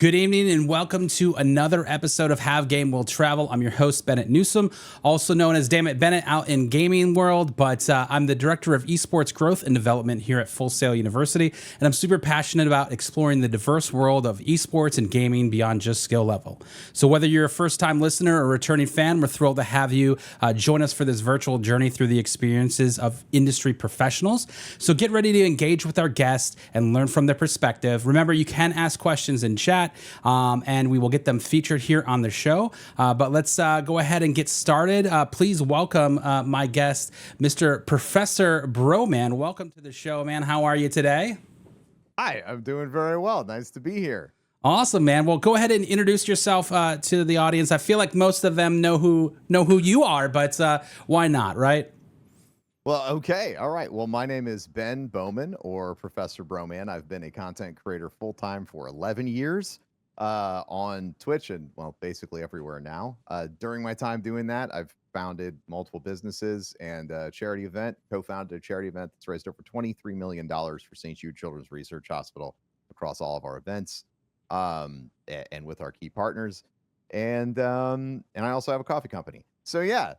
Good evening and welcome to another episode of Have Game Will Travel. I'm your host, Bennett Newsome, also known as Damn It Bennett out in gaming world, but I'm the Director of Esports Growth and Development here at Full Sail University, and I'm super passionate about exploring the diverse world of esports and gaming beyond just skill level. So whether you're a first-time listener or returning fan, we're thrilled to have you join us for this virtual journey through the experiences of industry professionals. So get ready to engage with our guests and learn from their perspective. Remember, you can ask questions in chat, and we will get them featured here on the show. But let's go ahead and get started. Please welcome my guest, Mr. ProfessorBroman. Welcome to the show, man. How are you today? Hi, I'm doing very well. Nice to be here. Awesome, man. Well, go ahead and introduce yourself to the audience. I feel like most of them know who you are, but why not, right? Well, okay. All right. Well, my name is Ben Bowman, or Professor Broman. I've been a content creator full-time for 11 years on Twitch and, well, basically everywhere now. During my time doing that, I've founded multiple businesses and a charity event, co-founded a charity event that's raised over $23 million for St. Jude Children's Research Hospital across all of our events and with our key partners. And I also have a coffee company. So yeah,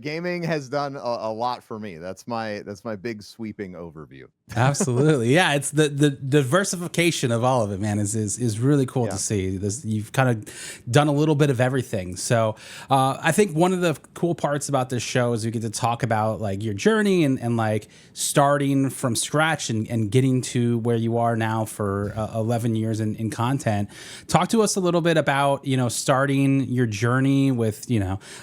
gaming has done a lot for me. That's my big sweeping overview. Absolutely. Yeah, it's the diversification of all of it, man, is really cool to see. You've kind of done a little bit of everything. So I think one of the cool parts about this show is we get to talk about like your journey and like starting from scratch and getting to where you are now for 11 years in content. Talk to us a little bit about, starting your journey with,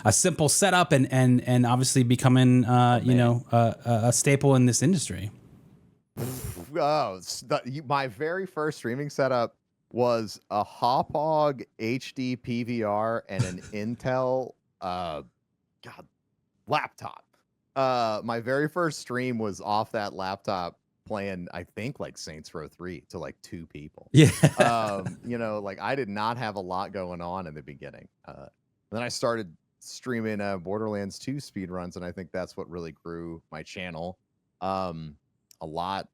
a simple setup and obviously becoming, a staple in this industry. My very first streaming setup was a Hauppauge HD PVR and an Intel laptop. My very first stream was off that laptop playing, I think, like Saints Row 3 to like 2 people. Yeah. Like I did not have a lot going on in the beginning. Then I started streaming Borderlands 2 speedruns, and I think that's what really grew my channel a lot.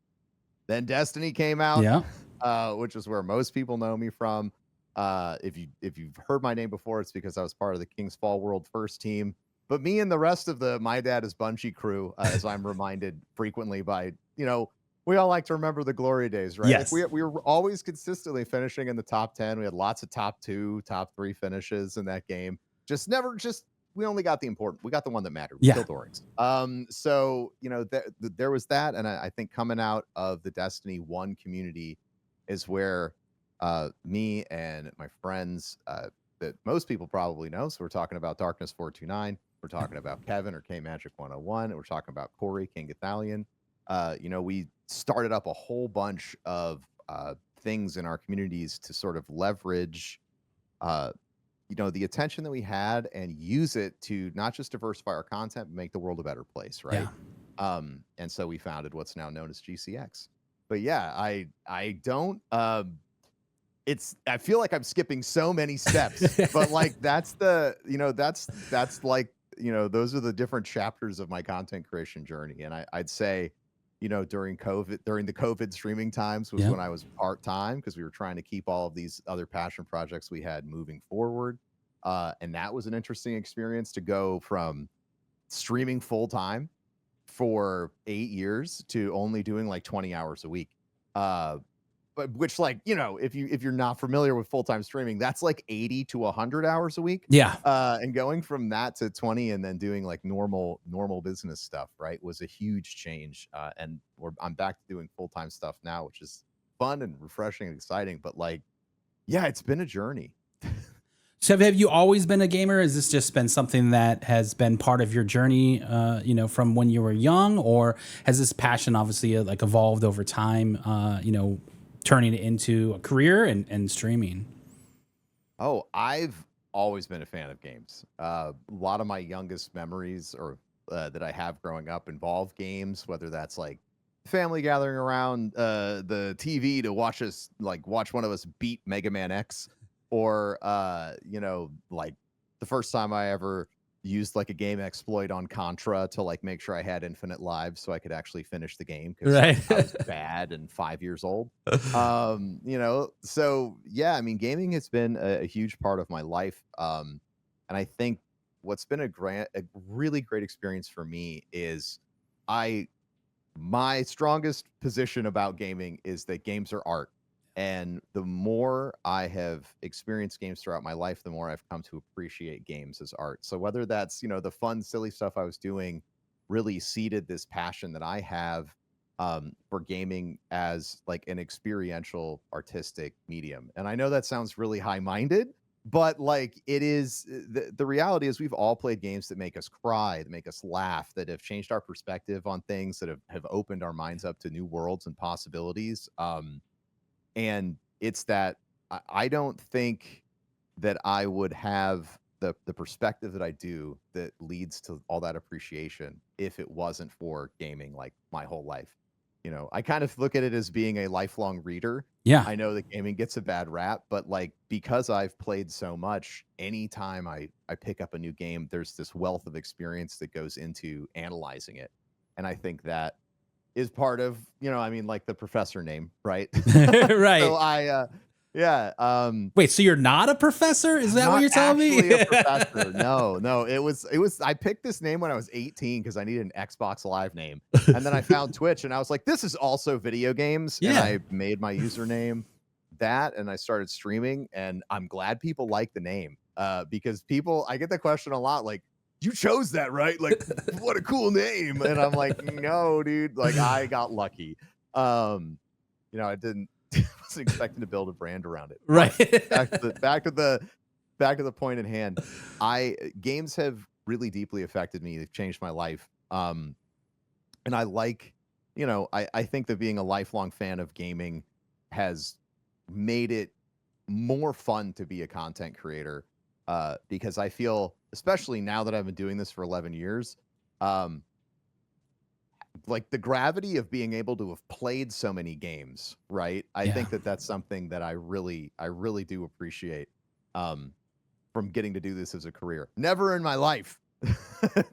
Then Destiny came out, which is where most people know me from. If you've heard my name before, it's because I was part of the King's Fall World First Team. But me and the rest of the My Dad is Bungie crew, as I'm reminded frequently by, we all like to remember the glory days, right? Yes. Like we were always consistently finishing in the top 10. We had lots of top 2, top 3 finishes in that game. We only got the important. We got the one that mattered. We killed orcs. So there was that, and I think coming out of the Destiny 1 community is where me and my friends that most people probably know. So we're talking about Darkness 429. We're talking about Kevin or K Magic 101. And we're talking about Corey King Gathalion. We started up a whole bunch of things in our communities to sort of leverage the attention that we had and use it to not just diversify our content, but make the world a better place, right? Yeah. And so we founded what's now known as GCX. But yeah, I don't I feel like I'm skipping so many steps, but like that's like, those are the different chapters of my content creation journey. And I'd say, during the COVID streaming times was when I was part-time because we were trying to keep all of these other passion projects we had moving forward. And that was an interesting experience to go from streaming full-time for 8 years to only doing like 20 hours a week. But which, like, if you're not familiar with full-time streaming, that's like 80 to 100 hours a week. Yeah. And going from that to 20 and then doing like normal business stuff, right, was a huge change. And I'm back to doing full-time stuff now, which is fun and refreshing and exciting. But like, yeah, it's been a journey. So have you always been a gamer? Has this just been something that has been part of your journey, from when you were young, or has this passion obviously like evolved over time, turning it into a career and streaming? Oh, I've always been a fan of games. A lot of my youngest memories or that I have growing up involve games, whether that's like family gathering around the TV to watch one of us beat Mega Man X, or like the first time I ever used like a game exploit on Contra to like make sure I had infinite lives so I could actually finish the game because Right. I was bad and 5 years old. So yeah, I mean, gaming has been a huge part of my life. And I think what's been a really great experience for me is my strongest position about gaming is that games are art. And the more I have experienced games throughout my life, the more I've come to appreciate games as art. So whether that's, the fun, silly stuff I was doing really seeded this passion that I have for gaming as like an experiential artistic medium. And I know that sounds really high-minded, but like it is the reality is we've all played games that make us cry, that make us laugh, that have changed our perspective on things, that have opened our minds up to new worlds and possibilities. And it's that I don't think that I would have the perspective that I do that leads to all that appreciation if it wasn't for gaming like my whole life. I kind of look at it as being a lifelong reader. Yeah. I know that gaming gets a bad rap, but like because I've played so much, anytime I pick up a new game, there's this wealth of experience that goes into analyzing it. And I think that is part of, like the professor name, right? Right. So yeah. Wait, so you're not a professor? Is that what Not you're telling me? actually a professor. No. It was. I picked this name when I was 18 because I needed an Xbox Live name, and then I found Twitch, and I was like, "This is also video games." And Yeah. I made my username that, and I started streaming, and I'm glad people like the name because I get the question a lot, like, "You chose that, right? Like, what a cool name!" And I'm like, "No, dude. Like, I got lucky. I didn't." Wasn't expecting to build a brand around it. Right. Back to the point at hand. Games have really deeply affected me. They've changed my life. And I like, I think that being a lifelong fan of gaming has made it more fun to be a content creator. Because I feel, especially now that I've been doing this for 11 years, like the gravity of being able to have played so many games, right? I think that that's something that I really do appreciate from getting to do this as a career. Never in my life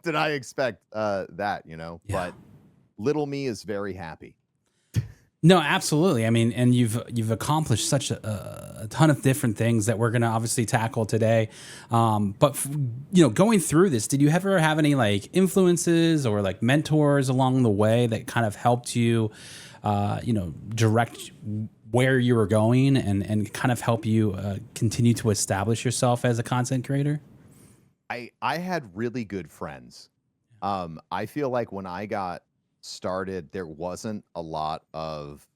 did I expect that, but little me is very happy. No, absolutely. I mean, and you've accomplished such a ton of different things that we're going to obviously tackle today. But going through this, did you ever have any like influences or like mentors along the way that kind of helped you, direct where you were going and kind of help you continue to establish yourself as a content creator? I had really good friends. I feel like when I got started, there wasn't a lot of,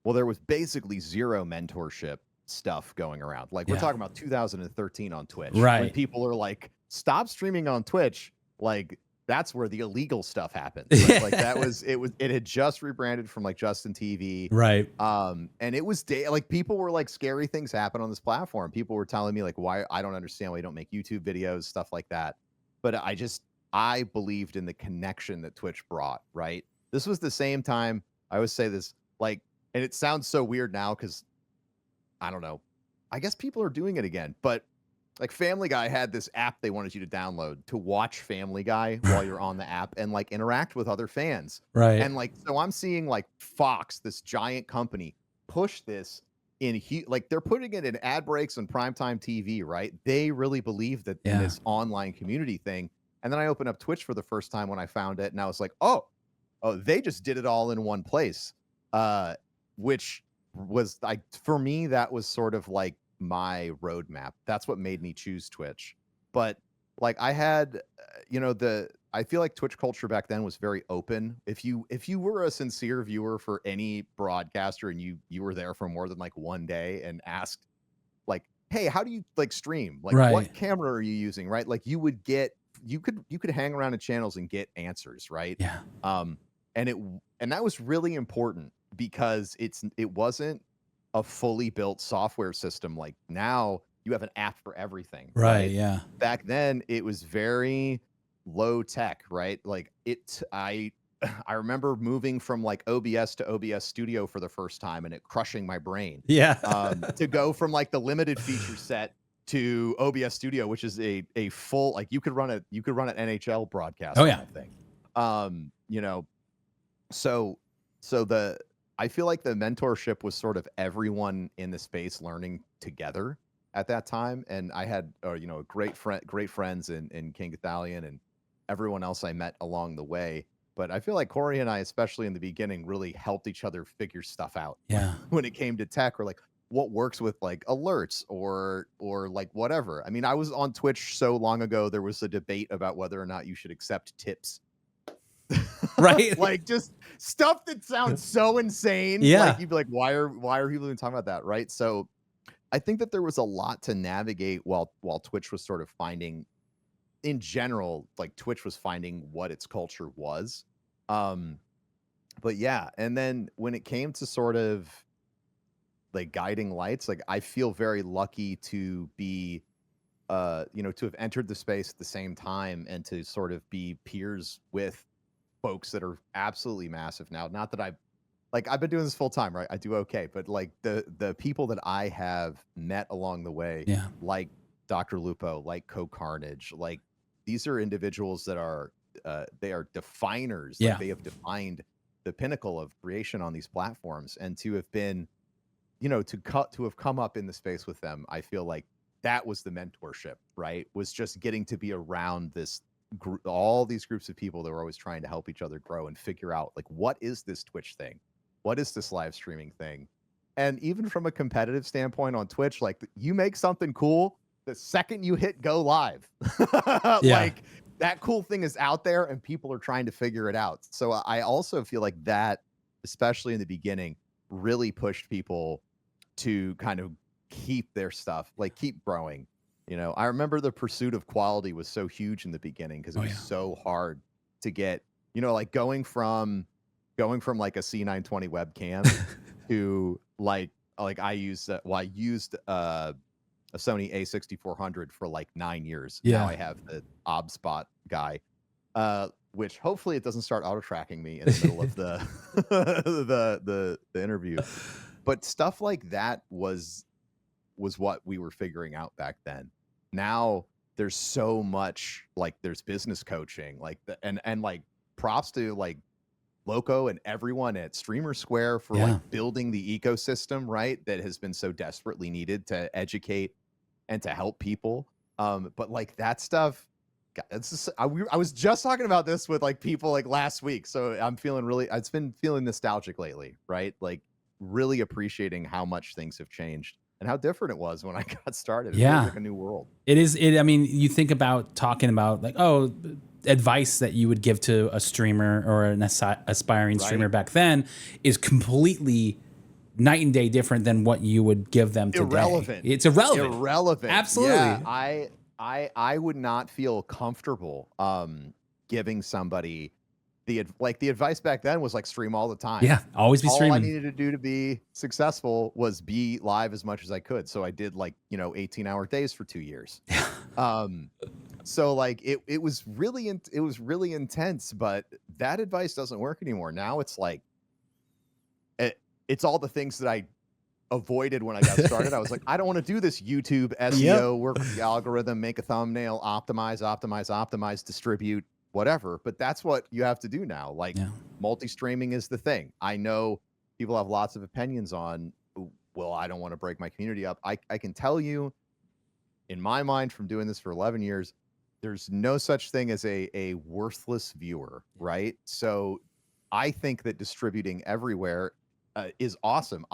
there was basically zero mentorship stuff going around. Like we're talking about 2013 on Twitch, right? When people are like, stop streaming on Twitch, like that's where the illegal stuff happened. Right? Like it had just rebranded from like Justin TV, right? And it was like people were like, scary things happen on this platform. People were telling me like, why I don't understand why you don't make YouTube videos, stuff like that. But I believed in the connection that Twitch brought, right? This was the same time, I always say this, like, and it sounds so weird now because, I don't know, I guess people are doing it again, but like Family Guy had this app they wanted you to download to watch Family Guy while you're on the app and like interact with other fans. Right. And like, so I'm seeing like Fox, this giant company, push this like they're putting it in ad breaks on primetime TV, right? They really believe that in this online community thing. And then I opened up Twitch for the first time when I found it, and I was like, oh, they just did it all in one place, which was like, for me, that was sort of like my roadmap. That's what made me choose Twitch. But like I had, I feel like Twitch culture back then was very open. If you were a sincere viewer for any broadcaster and you were there for more than like one day and asked like, hey, how do you like stream? Like what camera are you using? Right? Like you could hang around in channels and get answers, right? Yeah. And that was really important because it wasn't a fully built software system. Like now you have an app for everything. Right. Yeah. Back then it was very low tech, right? Like I remember moving from like OBS to OBS Studio for the first time and it crushing my brain. Yeah. To go from like the limited feature set to OBS Studio, which is a full, like, you could run an NHL broadcast Oh, on yeah. that thing. You know, so I feel like the mentorship was sort of everyone in the space learning together at that time. And I had, great friends in King Ithalian and everyone else I met along the way. But I feel like Corey and I, especially in the beginning, really helped each other figure stuff out. Yeah. When it came to tech, or like what works with like alerts or like whatever. I mean, I was on Twitch so long ago, there was a debate about whether or not you should accept tips. Right. Like just stuff that sounds so insane. Yeah. Like you'd be like, why are people even talking about that? Right. So I think that there was a lot to navigate while Twitch was sort of finding, in general, like Twitch was finding what its culture was. But yeah, and then when it came to sort of like guiding lights, like I feel very lucky to be to have entered the space at the same time and to sort of be peers with folks that are absolutely massive now. Not that I've been doing this full time, right? I do okay, but like the people that I have met along the way, Yeah. like Dr. Lupo, like Co Carnage, like these are individuals that are they are definers. Yeah. Like they have defined the pinnacle of creation on these platforms, and to have been, to have come up in the space with them, I feel like that was the mentorship, right? Was just getting to be around this group, all these groups of people that were always trying to help each other grow and figure out like, what is this Twitch thing? What is this live streaming thing? And even from a competitive standpoint on Twitch, like you make something cool, the second you hit go live, like that cool thing is out there and people are trying to figure it out. So I also feel like that, especially in the beginning, really pushed people to kind of keep their stuff, like keep growing. I remember the pursuit of quality was so huge in the beginning because it was so hard to get, like going from like a C920 webcam to like I used a Sony A6400 for like 9 years. Yeah. Now I have the OBSBot guy, which hopefully it doesn't start auto tracking me in the middle of the interview. But stuff like that was what we were figuring out back then. Now there's so much, like there's business coaching, like and like props to like Loco and everyone at Streamer Square for like building the ecosystem, right? That has been so desperately needed to educate and to help people. But like that stuff, God, I was just talking about this with like people like last week. So I'm feeling it's been feeling nostalgic lately, right? Like really appreciating how much things have changed and how different it was when I got started. It feels like a new world. It is. I mean, you think about talking about like, advice that you would give to a streamer or an aspiring streamer back then is completely night and day different than what you would give them today. Irrelevant. It's irrelevant. Irrelevant. Absolutely. Yeah, I would not feel comfortable giving somebody the advice back then was like stream all the time. Yeah, always be streaming. All I needed to do to be successful was be live as much as I could. So I did 18-hour days for 2 years. So like it was really intense, but that advice doesn't work anymore. Now it's like it's all the things that I avoided when I got started. I was like, I don't want to do this YouTube SEO, work with the algorithm, make a thumbnail, optimize, distribute, whatever. But that's what you have to do now. Like multi-streaming is the thing. I know people have lots of opinions on, well, I don't want to break my community up. I can tell you, in my mind, from doing this for 11 years, there's no such thing as a worthless viewer, right? So I think that distributing everywhere is awesome.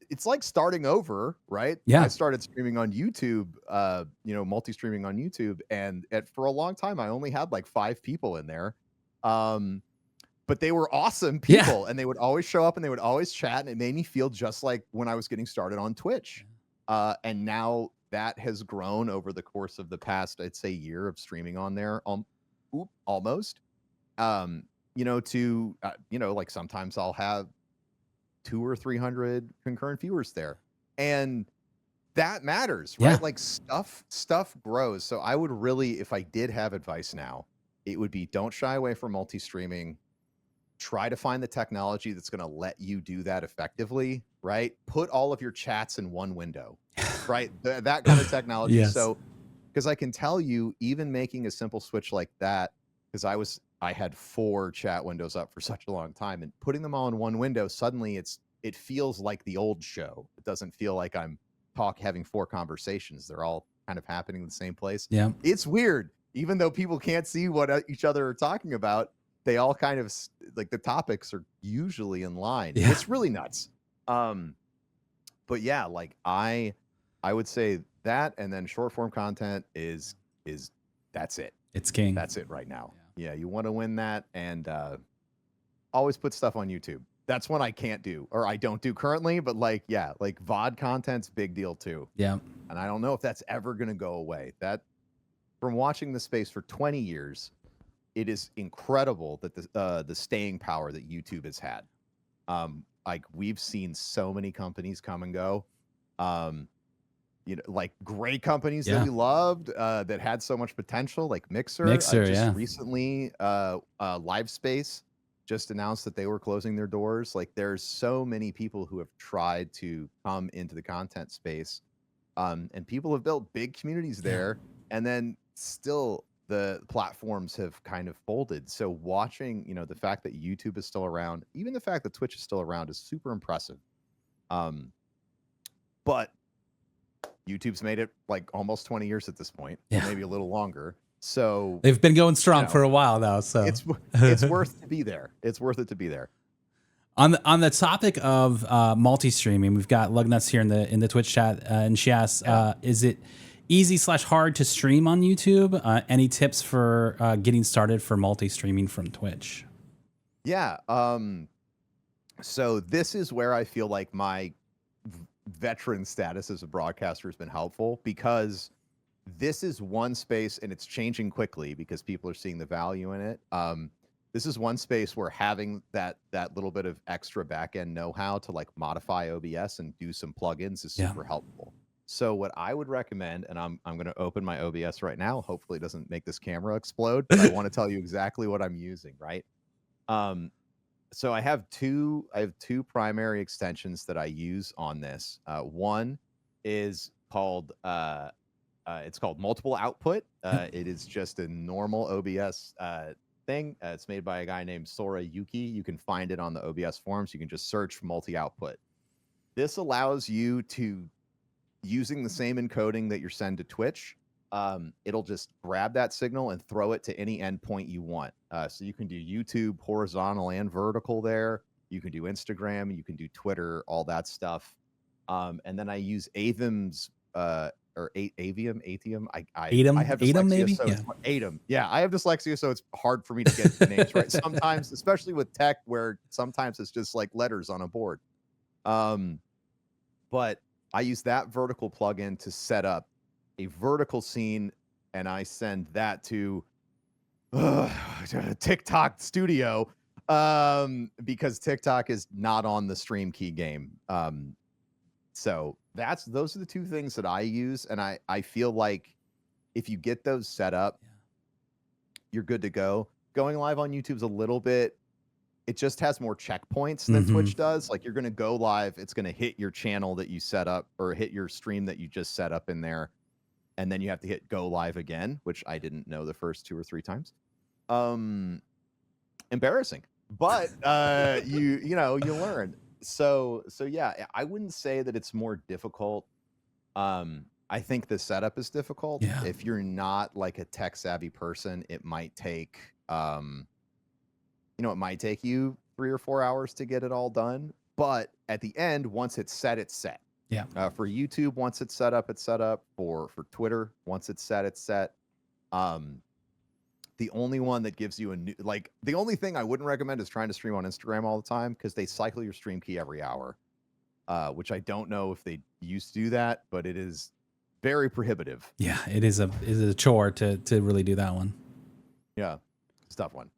It's like starting over, right? Yeah. I started streaming on YouTube, multi-streaming on YouTube. And for a long time, I only had like 5 people in there. But they were awesome people and they would always show up and they would always chat. And it made me feel just like when I was getting started on Twitch. And now that has grown over the course of the past, I'd say, year of streaming on there. Almost, like sometimes I'll have 200 or 300 concurrent viewers there, and that matters, right? Like stuff grows. So I would really, if I did have advice now, it would be don't shy away from multi-streaming. Try to find the technology that's going to let you do that effectively, right? Put all of your chats in one window. right? That kind of technology. Yes. So, because I can tell you, even making a simple switch like that, because I had 4 chat windows up for such a long time, and putting them all in one window, suddenly it feels like the old show. It doesn't feel like I'm having 4 conversations. They're all kind of happening in the same place. Yeah. It's weird. Even though people can't see what each other are talking about, they all kind of like the topics are usually in line. Yeah. It's really nuts. But yeah, like I would say that, and then short form content is that's it. It's king. That's it right now. Yeah, you want to win that, and always put stuff on YouTube. That's one I can't do, or I don't do currently, but like, yeah, like VOD content's big deal too. Yeah. And I don't know if that's ever going to go away. That, from watching the space for 20 years, it is incredible that the staying power that YouTube has had. Like, we've seen so many companies come and go. You know, like great companies that we loved, that had so much potential, like Mixer. Recently, LiveSpace just announced that they were closing their doors. Like, there's so many people who have tried to come into the content space, and people have built big communities there, and then still the platforms have kind of folded. So watching, you know, the fact that YouTube is still around, even the fact that Twitch is still around, is super impressive. But YouTube's made it like almost 20 years at this point, or maybe a little longer. So they've been going strong for a while now. So it's worth to be there. It's worth it to be there. On the topic of multi-streaming, we've got Lugnuts here in the Twitch chat, and she asks, is it easy/hard to stream on YouTube? Any tips for getting started for multi-streaming from Twitch? Yeah. So this is where I feel like my veteran status as a broadcaster has been helpful, because this is one space, and it's changing quickly because people are seeing the value in it. This is one space where having that little bit of extra back-end know-how to like modify OBS and do some plugins is super helpful. So what I would recommend, and I'm going to open my OBS right now. Hopefully it doesn't make this camera explode, but I want to tell you exactly what I'm using, right? So I have two primary extensions that I use on this. One is called it's called multiple output. It is just a normal OBS thing. It's made by a guy named Sora Yuki. You can find it on the OBS forums. You can just search multi-output. This allows you to, using the same encoding that you're send to Twitch, it'll just grab that signal and throw it to any endpoint you want. So you can do YouTube horizontal and vertical there. You can do Instagram. You can do Twitter, all that stuff. And then I use Avim's or Avium. I have dyslexia, maybe? so it's Atom. Yeah, I have dyslexia, so it's hard for me to get the names right sometimes, especially with tech, where sometimes it's just like letters on a board. But I use that vertical plugin to set up a vertical scene, and I send that to TikTok Studio, because TikTok is not on the stream key game. So those are the two things that I use, and I feel like if you get those set up, you're good to go. Going live on YouTube's a little bit, it just has more checkpoints than Twitch does. Like, you're going to go live, it's going to hit your channel that you set up, or hit your stream that you just set up in there, and then you have to hit go live again, which I didn't know the first 2 or 3 times. Embarrassing, but you learn. So yeah, I wouldn't say that it's more difficult. I think the setup is difficult. If you're not like a tech savvy person, it might take it might take you 3 or 4 hours to get it all done. But at the end, once it's set, it's set. Yeah. For YouTube, once it's set up, it's set up. For Twitter, once it's set, it's set. The only one that gives you a new, like, the only thing I wouldn't recommend is trying to stream on Instagram all the time, because they cycle your stream key every hour, which I don't know if they used to do that, but it is very prohibitive. Yeah, it is a chore to really do that one. Yeah, it's a tough one.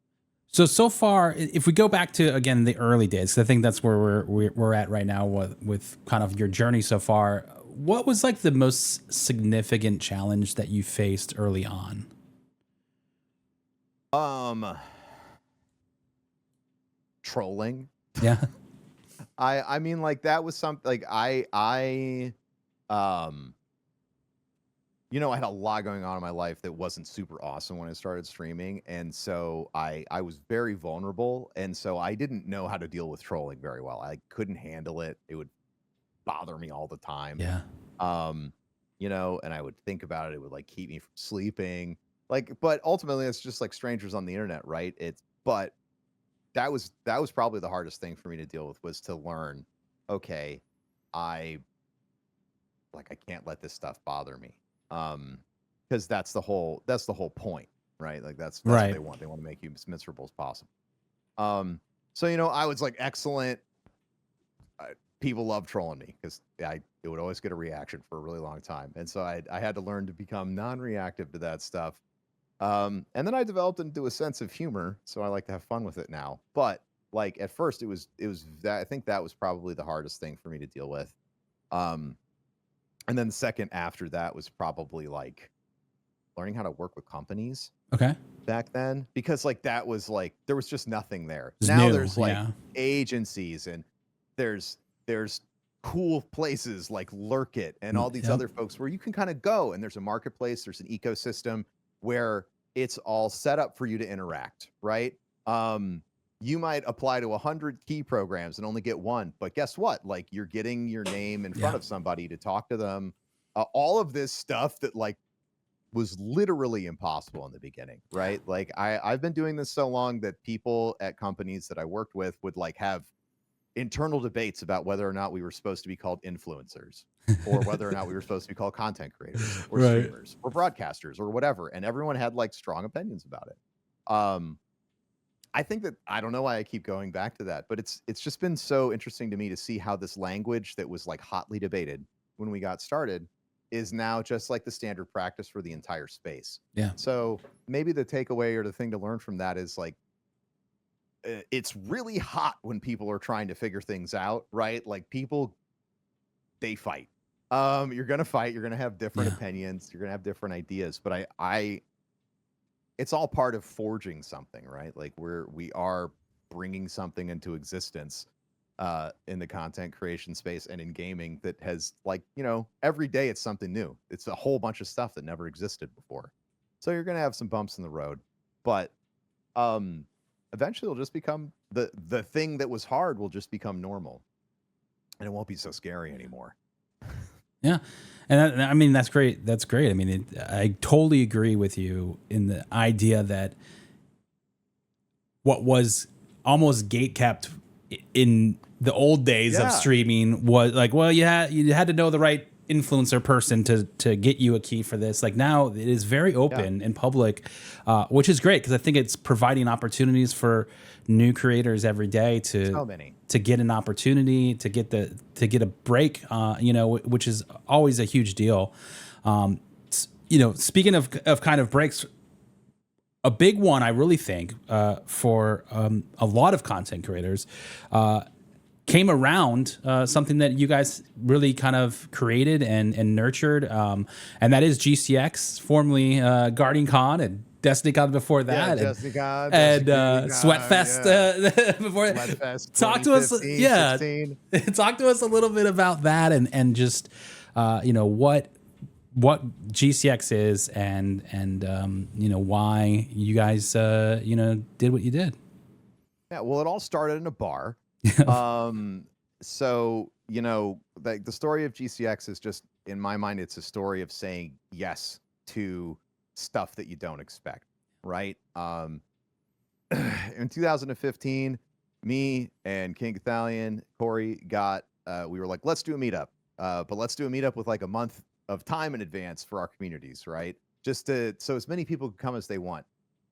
So far, if we go back to, again, the early days, 'cause I think that's where we're at right now with kind of your journey so far. What was like the most significant challenge that you faced early on? Trolling. Yeah. I mean, like, that was something, like, I um, I had a lot going on in my life that wasn't super awesome when I started streaming, and so I was very vulnerable, and so I didn't know how to deal with trolling very well. I couldn't handle it. It would bother me all the time. Yeah. Um, and I would think about it. It would like keep me from sleeping. But ultimately it's just like strangers on the internet, right? But that was probably the hardest thing for me to deal with, was to learn, okay, I I can't let this stuff bother me. Because that's the whole point, right? Like that's what Right. they want. They want to make you as miserable as possible. So I was like excellent. People love trolling me because it would always get a reaction for a really long time, and so I had to learn to become non-reactive to that stuff. And then I developed into a sense of humor, so I like to have fun with it now. But like at first, it was that I think that was probably the hardest thing for me to deal with. Um, and then the second after that was probably like learning how to work with companies Okay. back then, because like that was like there was just nothing there. It's Now new. there's like Yeah. agencies, and there's cool places like Lurk It and all these Yep. other folks where you can kind of go, and there's a marketplace, there's an ecosystem where it's all set up for you to interact, right? You might apply to 100 key programs and only get one, but guess what? Like you're getting your name in front Yeah. of somebody to talk to them. All of this stuff that like was literally impossible in the beginning, right? Like I've been doing this so long that people at companies that I worked with would like have internal debates about whether or not we were supposed to be called influencers, or whether or not we were supposed to be called content creators or Right. streamers or broadcasters or whatever, and everyone had like strong opinions about it. I think that I don't know why I keep going back to that, but it's just been so interesting to me to see how this language that was like hotly debated when we got started is now just like the standard practice for the entire space. Yeah. So maybe the takeaway or the thing to learn from that is like it's really hot when people are trying to figure things out, right? Like people, they fight. You're gonna fight. You're gonna have different opinions. You're gonna have different ideas. But it's all part of forging something, right? Like we are bringing something into existence in the content creation space and in gaming that has like every day it's something new. It's a whole bunch of stuff that never existed before. So you're gonna have some bumps in the road, but eventually it'll just become the thing that was hard will just become normal, and it won't be so scary anymore. Yeah. And I mean, that's great. That's great. I mean, I totally agree with you in the idea that what was almost gate kept in the old days of streaming was like, well, you had to know the right influencer person to get you a key for this. Like now it is very open and public, which is great because I think it's providing opportunities for new creators every day to get an opportunity to get a break, which is always a huge deal. Speaking of kind of breaks, a big one I really think for a lot of content creators came around something that you guys really kind of created and nurtured, and that is GCX, formerly Guardian Con and Destiny Con before that, Destiny Con, and Sweatfest before. Sweatfest, Talk to us, 16. Talk to us a little bit about that and just what GCX is and why you guys did what you did. Yeah, well, it all started in a bar. So the story of GCX is just, in my mind, it's a story of saying yes to stuff that you don't expect, right? In 2015, me and King Cathalion, Corey we were like, let's do a meetup, but let's do a meetup with like a month of time in advance for our communities, right? Just so as many people can come as they want.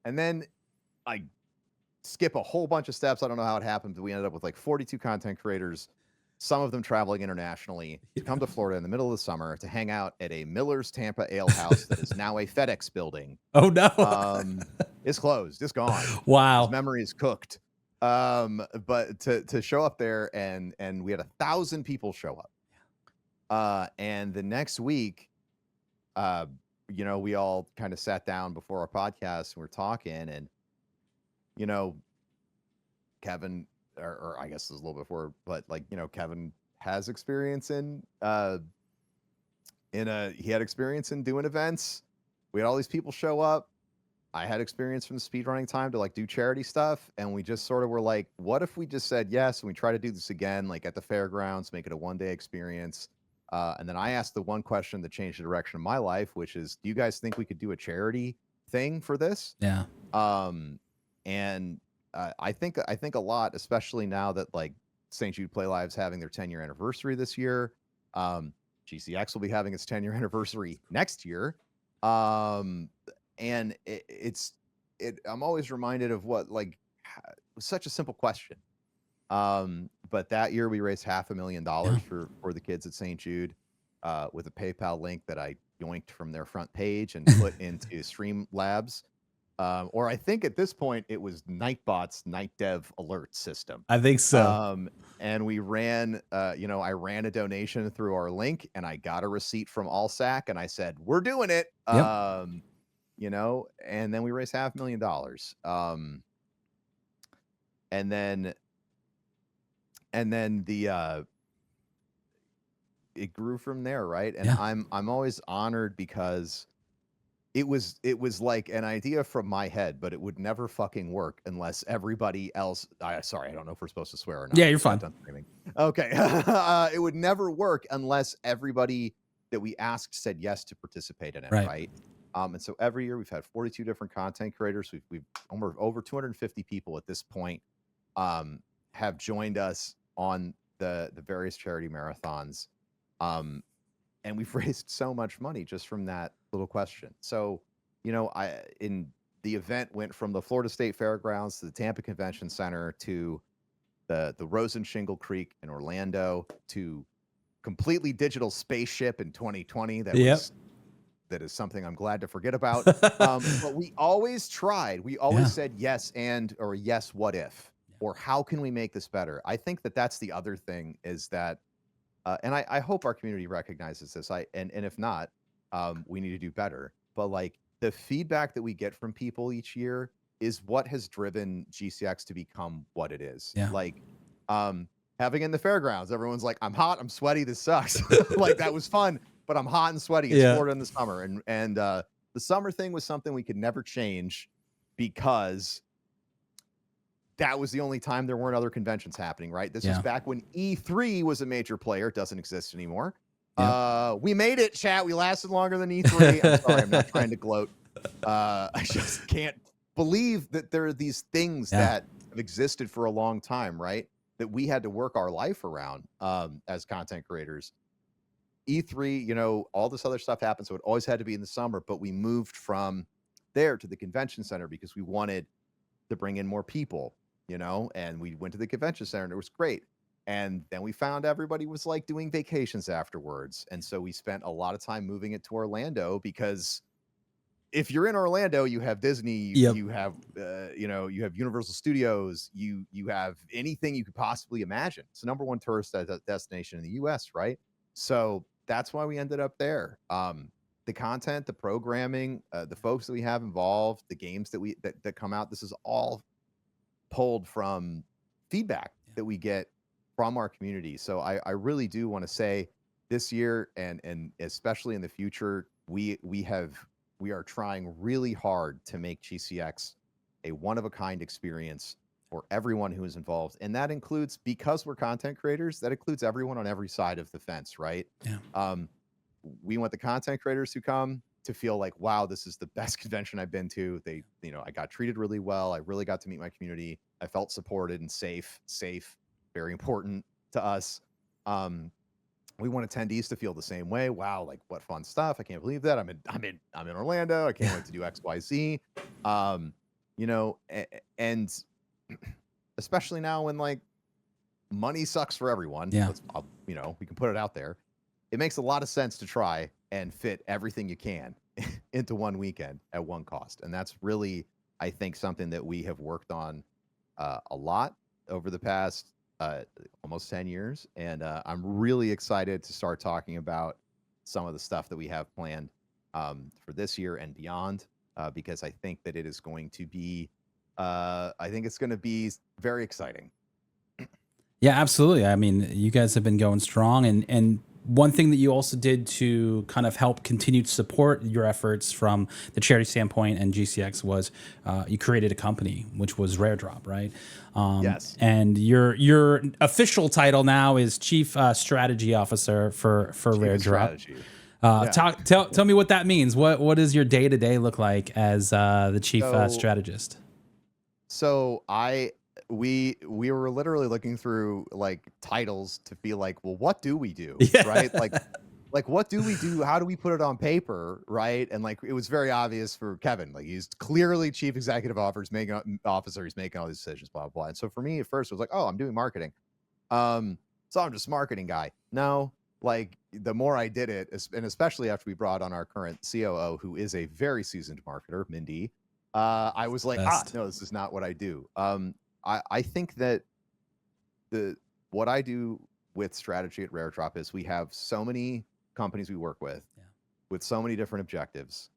And then I skip a whole bunch of steps. I don't know how it happened, but we ended up with like 42 content creators, some of them traveling internationally, to come to Florida in the middle of the summer to hang out at a Miller's Tampa Ale House that is now a FedEx building. Oh no. It's closed. It's gone. Wow. His memory is cooked. But to show up there and we had 1,000 people show up. And the next week, we all kind of sat down before our podcast and we're talking, and Kevin, or I guess this is a little before, but like, Kevin has experience in he had experience in doing events. We had all these people show up. I had experience from the speedrunning time to like do charity stuff. And we just sort of were like, what if we just said yes and we try to do this again, like at the fairgrounds, make it a one-day experience. And then I asked the one question that changed the direction of my life, which is, do you guys think we could do a charity thing for this? Yeah. And I think a lot, especially now that like St. Jude Play Live's having their 10-year anniversary this year. GCX will be having its 10-year anniversary next year. And I'm always reminded of what like was such a simple question. But that year we raised $500,000 for the kids at St. Jude with a PayPal link that I yoinked from their front page and put into Streamlabs. Or I think at this point it was Nightbot's Night Dev alert system. I think so. And we ran, I ran a donation through our link and I got a receipt from Allsac and I said, we're doing it. Yep. And then we raised $500,000. And then it grew from there, right? And I'm always honored because it was like an idea from my head, but it would never fucking work unless everybody else. Sorry, I don't know if we're supposed to swear or not. Yeah, you're fine. Okay, it would never work unless everybody that we asked said yes to participate in it, right? And so every year we've had 42 different content creators. We've over 250 people at this point have joined us on the various charity marathons. And we've raised so much money just from that little question. So, the event went from the Florida State Fairgrounds to the Tampa Convention Center to the Rosen Shingle Creek in Orlando to completely digital spaceship in 2020. That is something I'm glad to forget about. But we always tried. We always said yes or yes, what if? Or how can we make this better? I think that's the other thing is that, and I hope our community recognizes this. And if not, we need to do better. But like the feedback that we get from people each year is what has driven GCX to become what it is. Yeah. Like having in the fairgrounds, everyone's like, I'm hot, I'm sweaty, this sucks. Like that was fun, but I'm hot and sweaty. It's Florida in the summer. And the summer thing was something we could never change because that was the only time there weren't other conventions happening, right? This was back when E3 was a major player. It doesn't exist anymore. We made it, chat. We lasted longer than E3. I'm sorry, I'm not trying to gloat. I just can't believe that there are these things that have existed for a long time, right? That we had to work our life around as content creators. E3, all this other stuff happened, so it always had to be in the summer, but we moved from there to the convention center because we wanted to bring in more people, and we went to the convention center and it was great. And then we found everybody was like doing vacations afterwards. And so we spent a lot of time moving it to Orlando because if you're in Orlando, you have Disney, you have, you have Universal Studios, you have anything you could possibly imagine. It's the #1 tourist destination in the US, right? So that's why we ended up there. The content, the programming, the folks that we have involved, the games that come out, this is all pulled from feedback that we get from our community. So I really do want to say this year and especially in the future, we are trying really hard to make GCX a one-of-a-kind experience for everyone who is involved. And that includes, because we're content creators, that includes everyone on every side of the fence, right? Yeah. We want the content creators who come to feel like, wow, this is the best convention I've been to. I got treated really well. I really got to meet my community. I felt supported and safe, very important to us. We want attendees to feel the same way. Wow, like what fun stuff. I can't believe that. I'm in Orlando. I can't wait to do XYZ. And especially now when like money sucks for everyone. Yeah. We can put it out there. It makes a lot of sense to try and fit everything you can into one weekend at one cost. And that's really, I think, something that we have worked on a lot over the past almost 10 years. And I'm really excited to start talking about some of the stuff that we have planned for this year and beyond, because I think that it is going to be, very exciting. Yeah, absolutely. I mean, you guys have been going strong and one thing that you also did to kind of help continue to support your efforts from the charity standpoint and GCX was you created a company, which was Rare Drop, right? Yes. And your official title now is Chief Strategy Officer for Rare Drop. Strategy. Tell me what that means. What does your day to day look like as the chief strategist? So we were literally looking through like titles to feel like, well, what do we do? Yeah. Right? Like what do we do? How do we put it on paper? Right? And like it was very obvious for Kevin. Like he's clearly chief executive officer, he's making all these decisions, blah, blah, blah. And so for me at first it was like, oh, I'm doing marketing. So I'm just marketing guy. No, like the more I did it, and especially after we brought on our current COO, who is a very seasoned marketer, Mindy, I was like, no, this is not what I do. I think that what I do with strategy at Rare Drop is we have so many companies we work with so many different objectives.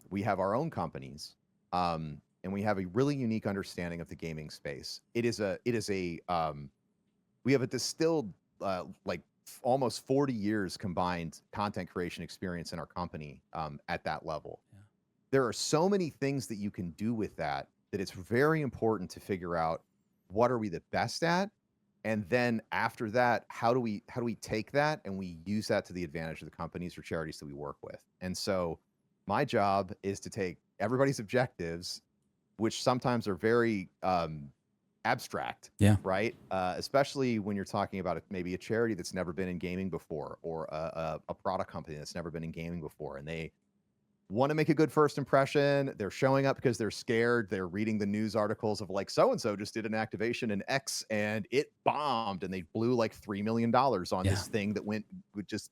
We have our own companies, and we have a really unique understanding of the gaming space. We have a distilled like almost 40 years combined content creation experience in our company at that level. There are so many things that you can do with that it's very important to figure out what are we the best at, and then after that, how do we take that and we use that to the advantage of the companies or charities that we work with. And so my job is to take everybody's objectives, which sometimes are very abstract, right? Especially when you're talking about maybe a charity that's never been in gaming before, or a product company that's never been in gaming before, and they want to make a good first impression. They're showing up because they're scared. They're reading the news articles of like, so-and-so just did an activation in X and it bombed and they blew like $3 million on this thing that went with just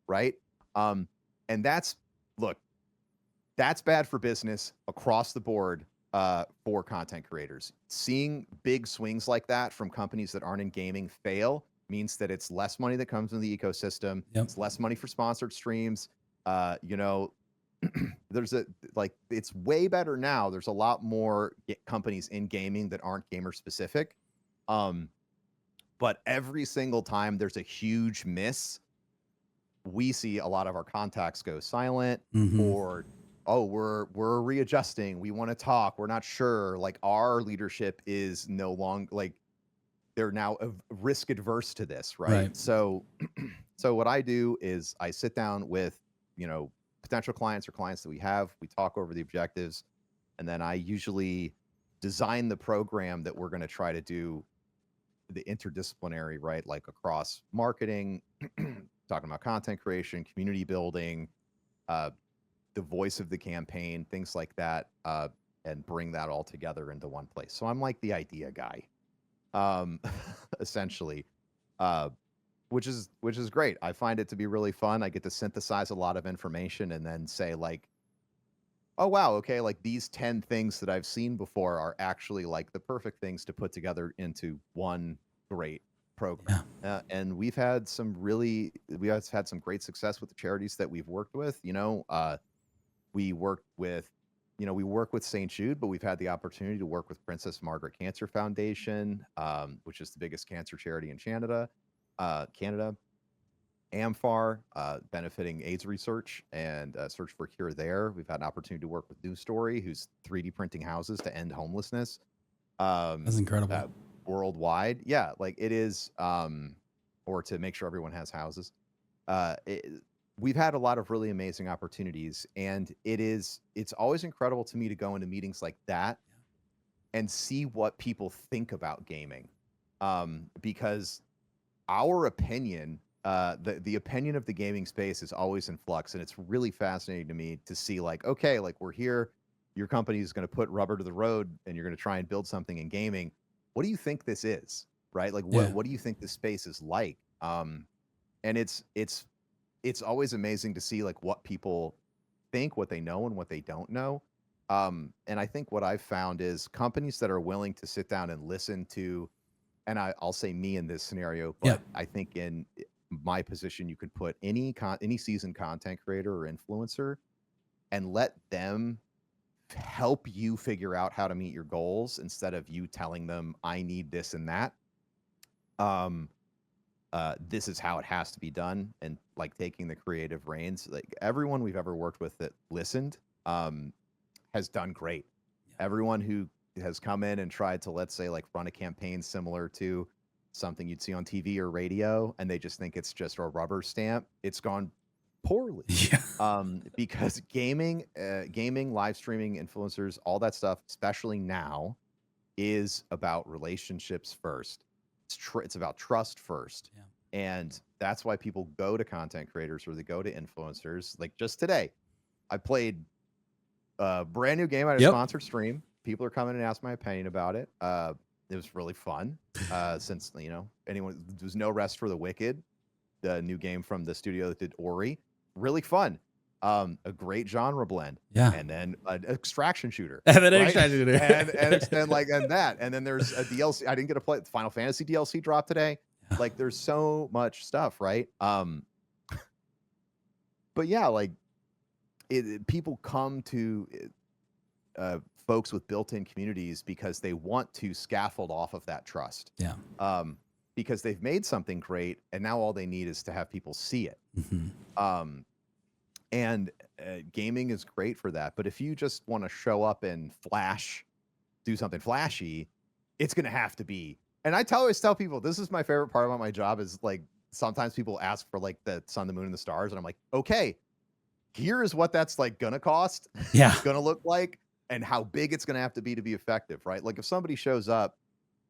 right. And that's bad for business across the board for content creators. Seeing big swings like that from companies that aren't in gaming fail means that it's less money that comes in the ecosystem. It's less money for sponsored streams. There's it's way better now. There's a lot more companies in gaming that aren't gamer specific. But every single time there's a huge miss, we see a lot of our contacts go silent, or, oh, we're readjusting. We want to talk. We're not sure. Like our leadership is no longer like they're now risk adverse to this. Right. So what I do is I sit down with, potential clients or clients that we have, we talk over the objectives, and then I usually design the program that we're going to try to do the interdisciplinary, right? Like across marketing, talking about content creation, community building, the voice of the campaign, things like that, and bring that all together into one place. So I'm like the idea guy, essentially. Which is great. I find it to be really fun. I get to synthesize a lot of information and then say like, oh, wow, okay, like these 10 things that I've seen before are actually like the perfect things to put together into one great program. And we've had some great success with the charities that we've worked with. We work with St. Jude, but we've had the opportunity to work with Princess Margaret Cancer Foundation, which is the biggest cancer charity in Canada. AMFAR, benefiting AIDS research and search for a cure there. We've had an opportunity to work with News Story, who's 3D printing houses to end homelessness. That's incredible. Worldwide. Yeah, like it is, or to make sure everyone has houses. We've had a lot of really amazing opportunities, and it's always incredible to me to go into meetings like that and see what people think about gaming. Because our opinion, the opinion of the gaming space is always in flux, and it's really fascinating to me to see like, okay, like we're here, your company is going to put rubber to the road and you're going to try and build something in gaming. What do you think this is? Right? Like what do you think this space is like? And it's always amazing to see like what people think, what they know and what they don't know. And I think what I've found is companies that are willing to sit down and listen to, and I'll say me in this scenario, but I think in my position, you could put any seasoned content creator or influencer and let them help you figure out how to meet your goals instead of you telling them, I need this and that. this is how it has to be done, and like taking the creative reins. Like everyone we've ever worked with that listened has done great. Everyone who has come in and tried to, let's say, like run a campaign similar to something you'd see on TV or radio, and they just think it's just a rubber stamp, it's gone poorly. Because gaming, live streaming, influencers, all that stuff, especially now, is about relationships first. It's about trust first. And that's why people go to content creators or they go to influencers. Like just today, I played a brand new game. I had a sponsored stream. People are coming and ask my opinion about it. It was really fun. Since there's no rest for the wicked, the new game from the studio that did Ori. Really fun. A great genre blend. And then an extraction shooter. And then extraction shooter. And then there's a DLC. I didn't get to play. The Final Fantasy DLC dropped today. Like there's so much stuff, right? But yeah, like people come to folks with built-in communities because they want to scaffold off of that trust. Because they've made something great, and now all they need is to have people see it. And gaming is great for that. But if you just want to show up and do something flashy, it's going to have to be. And I always tell people, this is my favorite part about my job is like, sometimes people ask for like the sun, the moon, and the stars. And I'm like, okay, here is what that's like going to cost. It's going to look like, and how big it's going to have to be effective, right? Like if somebody shows up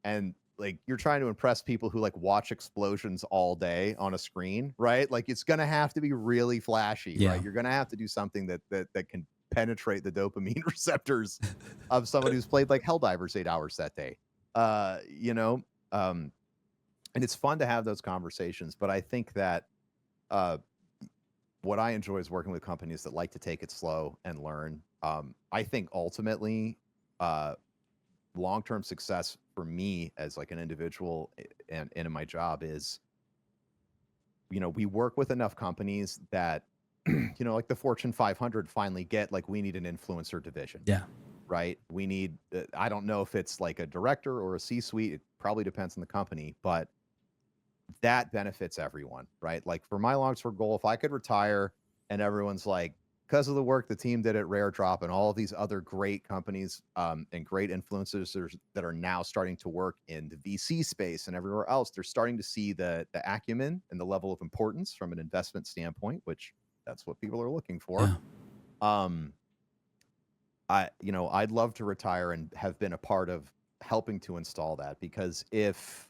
and like you're trying to impress people who like watch explosions all day on a screen, right? Like it's going to have to be really flashy, right? You're going to have to do something that can penetrate the dopamine receptors of someone who's played like Helldivers 8 hours that day. And it's fun to have those conversations, but I think that what I enjoy is working with companies that like to take it slow and learn. I think ultimately long-term success for me as like an individual and in my job is, we work with enough companies that, like the Fortune 500 finally get like, we need an influencer division. Right. We need, I don't know if it's like a director or a C-suite. It probably depends on the company, but that benefits everyone, right? Like for my long-term goal, if I could retire and everyone's like, because of the work the team did at Rare Drop and all of these other great companies and great influencers that are now starting to work in the VC space and everywhere else, they're starting to see the acumen and the level of importance from an investment standpoint, which that's what people are looking for. I'd love to retire and have been a part of helping to install that, because if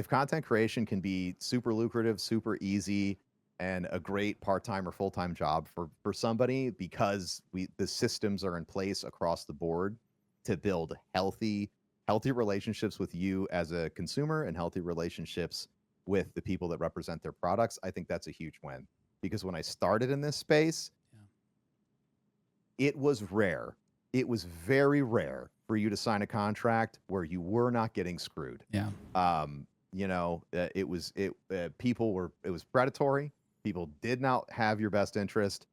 content creation can be super lucrative, super easy, and a great part-time or full-time job for somebody, because the systems are in place across the board to build healthy relationships with you as a consumer and healthy relationships with the people that represent their products, I think that's a huge win. Because when I started in this space, it was rare. It was very rare for you to sign a contract where you were not getting screwed. It was predatory. People did not have your best interest.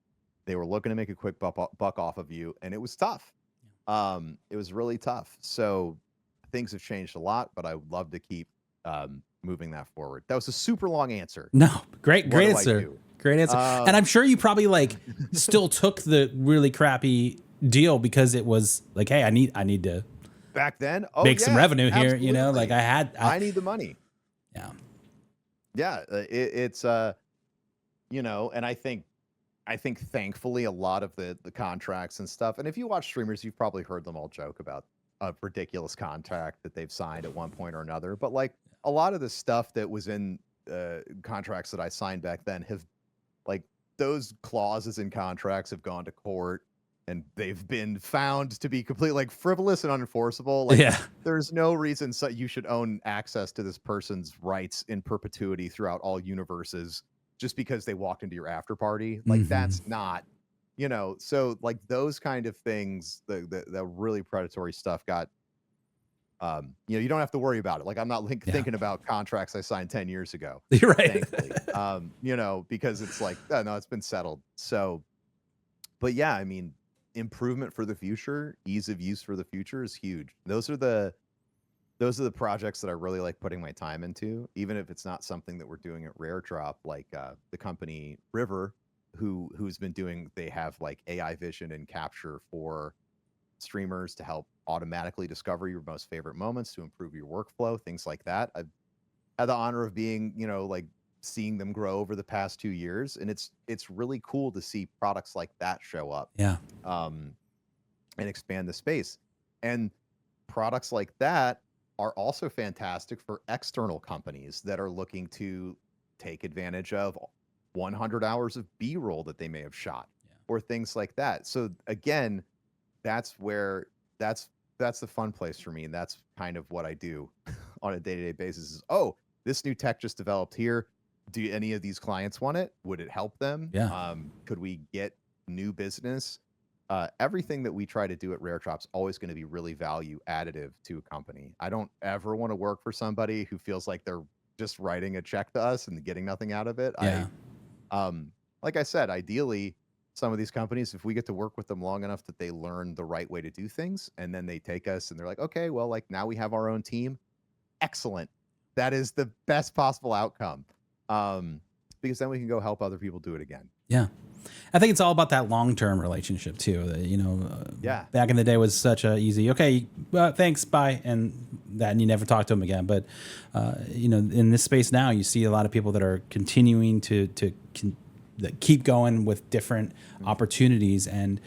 They were looking to make a quick buck off of you, and it was tough. It was really tough. So things have changed a lot, but I would love to keep moving that forward. That was a super long answer. No, great answer. Great answer. And I'm sure you probably like still took the really crappy deal because it was like, hey, I need to back then make some revenue here. Absolutely. Like I need the money. It's and I think thankfully a lot of the contracts and stuff. And if you watch streamers, you've probably heard them all joke about a ridiculous contract that they've signed at one point or another. But like a lot of the stuff that was in contracts that I signed back then have, like, those clauses in contracts have gone to court and they've been found to be completely like frivolous and unenforceable. Like there's no reason you should own access to this person's rights in perpetuity throughout all universes just because they walked into your after party. Like that's not, so like those kind of things, the really predatory stuff got, you don't have to worry about it. Like I'm not thinking about contracts I signed 10 years ago. You're right. Thankfully, because it's like, oh, no, it's been settled. So, but yeah, I mean, improvement for the future, ease of use for the future is huge. Those are the those are the projects that I really like putting my time into, even if it's not something that we're doing at Rare Drop, like the company River, who's been doing. They have like AI vision and capture for streamers to help automatically discover your most favorite moments to improve your workflow, things like that. I've had the honor of being, like seeing them grow over the past 2 years, and it's really cool to see products like that show up, Yeah. and expand the space. And products like that are also fantastic for external companies that are looking to take advantage of 100 hours of B-roll that they may have shot, or things like that. So again, that's where that's the fun place for me, and that's kind of what I do on a day-to-day basis is, oh, this new tech just developed here. Do any of these clients want it? Would it help them? Yeah. Could we get new business? Everything that we try to do at Rare Drop's always going to be really value additive to a company. I don't ever want to work for somebody who feels like they're just writing a check to us and getting nothing out of it. Yeah. Like I said, ideally, some of these companies, if we get to work with them long enough that they learn the right way to do things, and then they take us and they're like, okay, well, like now we have our own team. Excellent. That is the best possible outcome. Because then we can go help other people do it again. Yeah. I think it's all about that long-term relationship too. Yeah. Back in the day was such a easy, okay, thanks, bye. And you never talk to them again. But, in this space now, you see a lot of people that are continuing that keep going with different opportunities and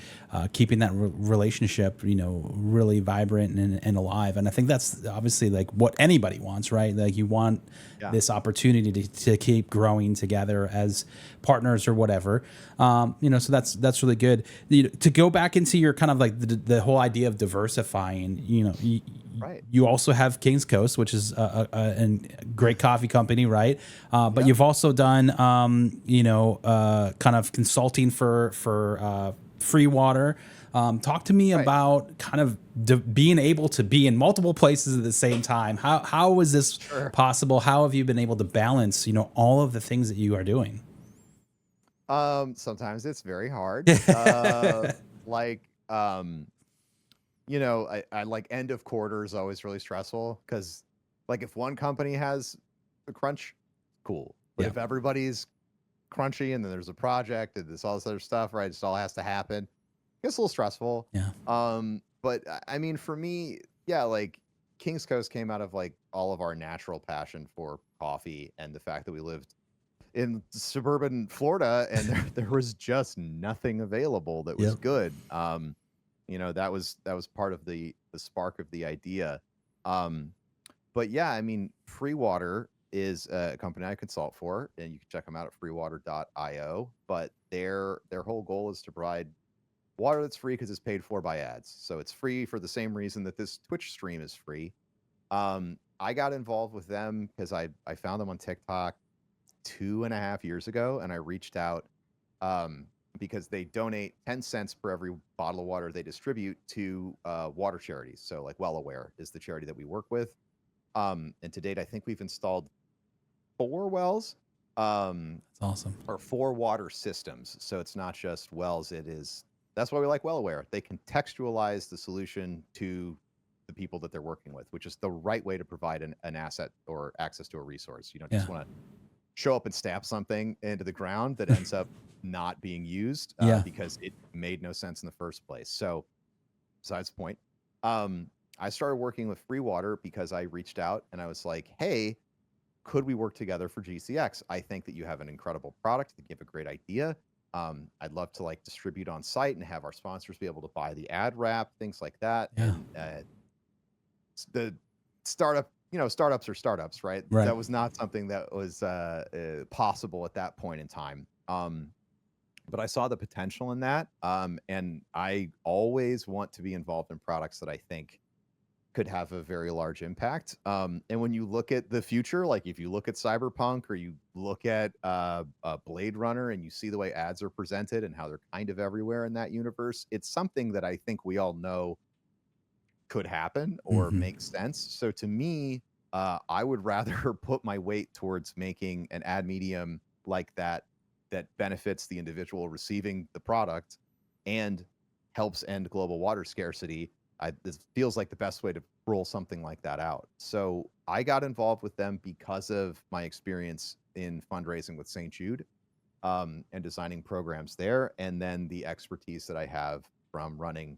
keeping that relationship, really vibrant and alive. And I think that's obviously like what anybody wants, right? Like you want this opportunity to keep growing together as partners or whatever. So that's really good. To go back into your kind of like the whole idea of diversifying, Right. You also have King's Coast, which is a great coffee company, right? But you've also done, kind of consulting for free water. Talk to me about kind of being able to be in multiple places at the same time. How is this possible? How have you been able to balance, all of the things that you are doing? Sometimes it's very hard. Like, I like end of quarter is always really stressful because, like, if one company has a crunch, cool. But if everybody's crunchy and then there's a project and this all this other stuff, right? It just all has to happen. It's a little stressful. Yeah. But I mean, for me, like King's Coast came out of like all of our natural passion for coffee and the fact that we lived in suburban Florida and there was just nothing available that was good. That was part of the spark of the idea. But yeah, I mean, Free Water is a company I consult for, and you can check them out at freewater.io. But their whole goal is to provide water that's free because it's paid for by ads. So it's free for the same reason that this Twitch stream is free. I got involved with them because I found them on TikTok 2.5 years ago, and I reached out because they donate 10 cents per every bottle of water they distribute to water charities. So like Well Aware is the charity that we work with. And to date, I think we've installed 4 wells. That's awesome. Or 4 water systems. So it's not just wells. That's why we like Well Aware. They contextualize the solution to the people that they're working with, which is the right way to provide an asset or access to a resource. You don't just want to show up and stamp something into the ground that ends up not being used because it made no sense in the first place. So besides the point, I started working with Free Water because I reached out and I was like, hey, could we work together for GCX? I think that you have an incredible product. I think you have a great idea. I'd love to like distribute on site and have our sponsors be able to buy the ad wrap, things like that. And the startups are startups, right? That was not something that was possible at that point in time. But I saw the potential in that. And I always want to be involved in products that I think could have a very large impact. And when you look at the future, like if you look at Cyberpunk or you look at Blade Runner and you see the way ads are presented and how they're kind of everywhere in that universe, it's something that I think we all know could happen or make sense. So to me, I would rather put my weight towards making an ad medium like that benefits the individual receiving the product and helps end global water scarcity this feels like the best way to roll something like that out. So I got involved with them because of my experience in fundraising with St. Jude, and designing programs there, and then the expertise that I have from running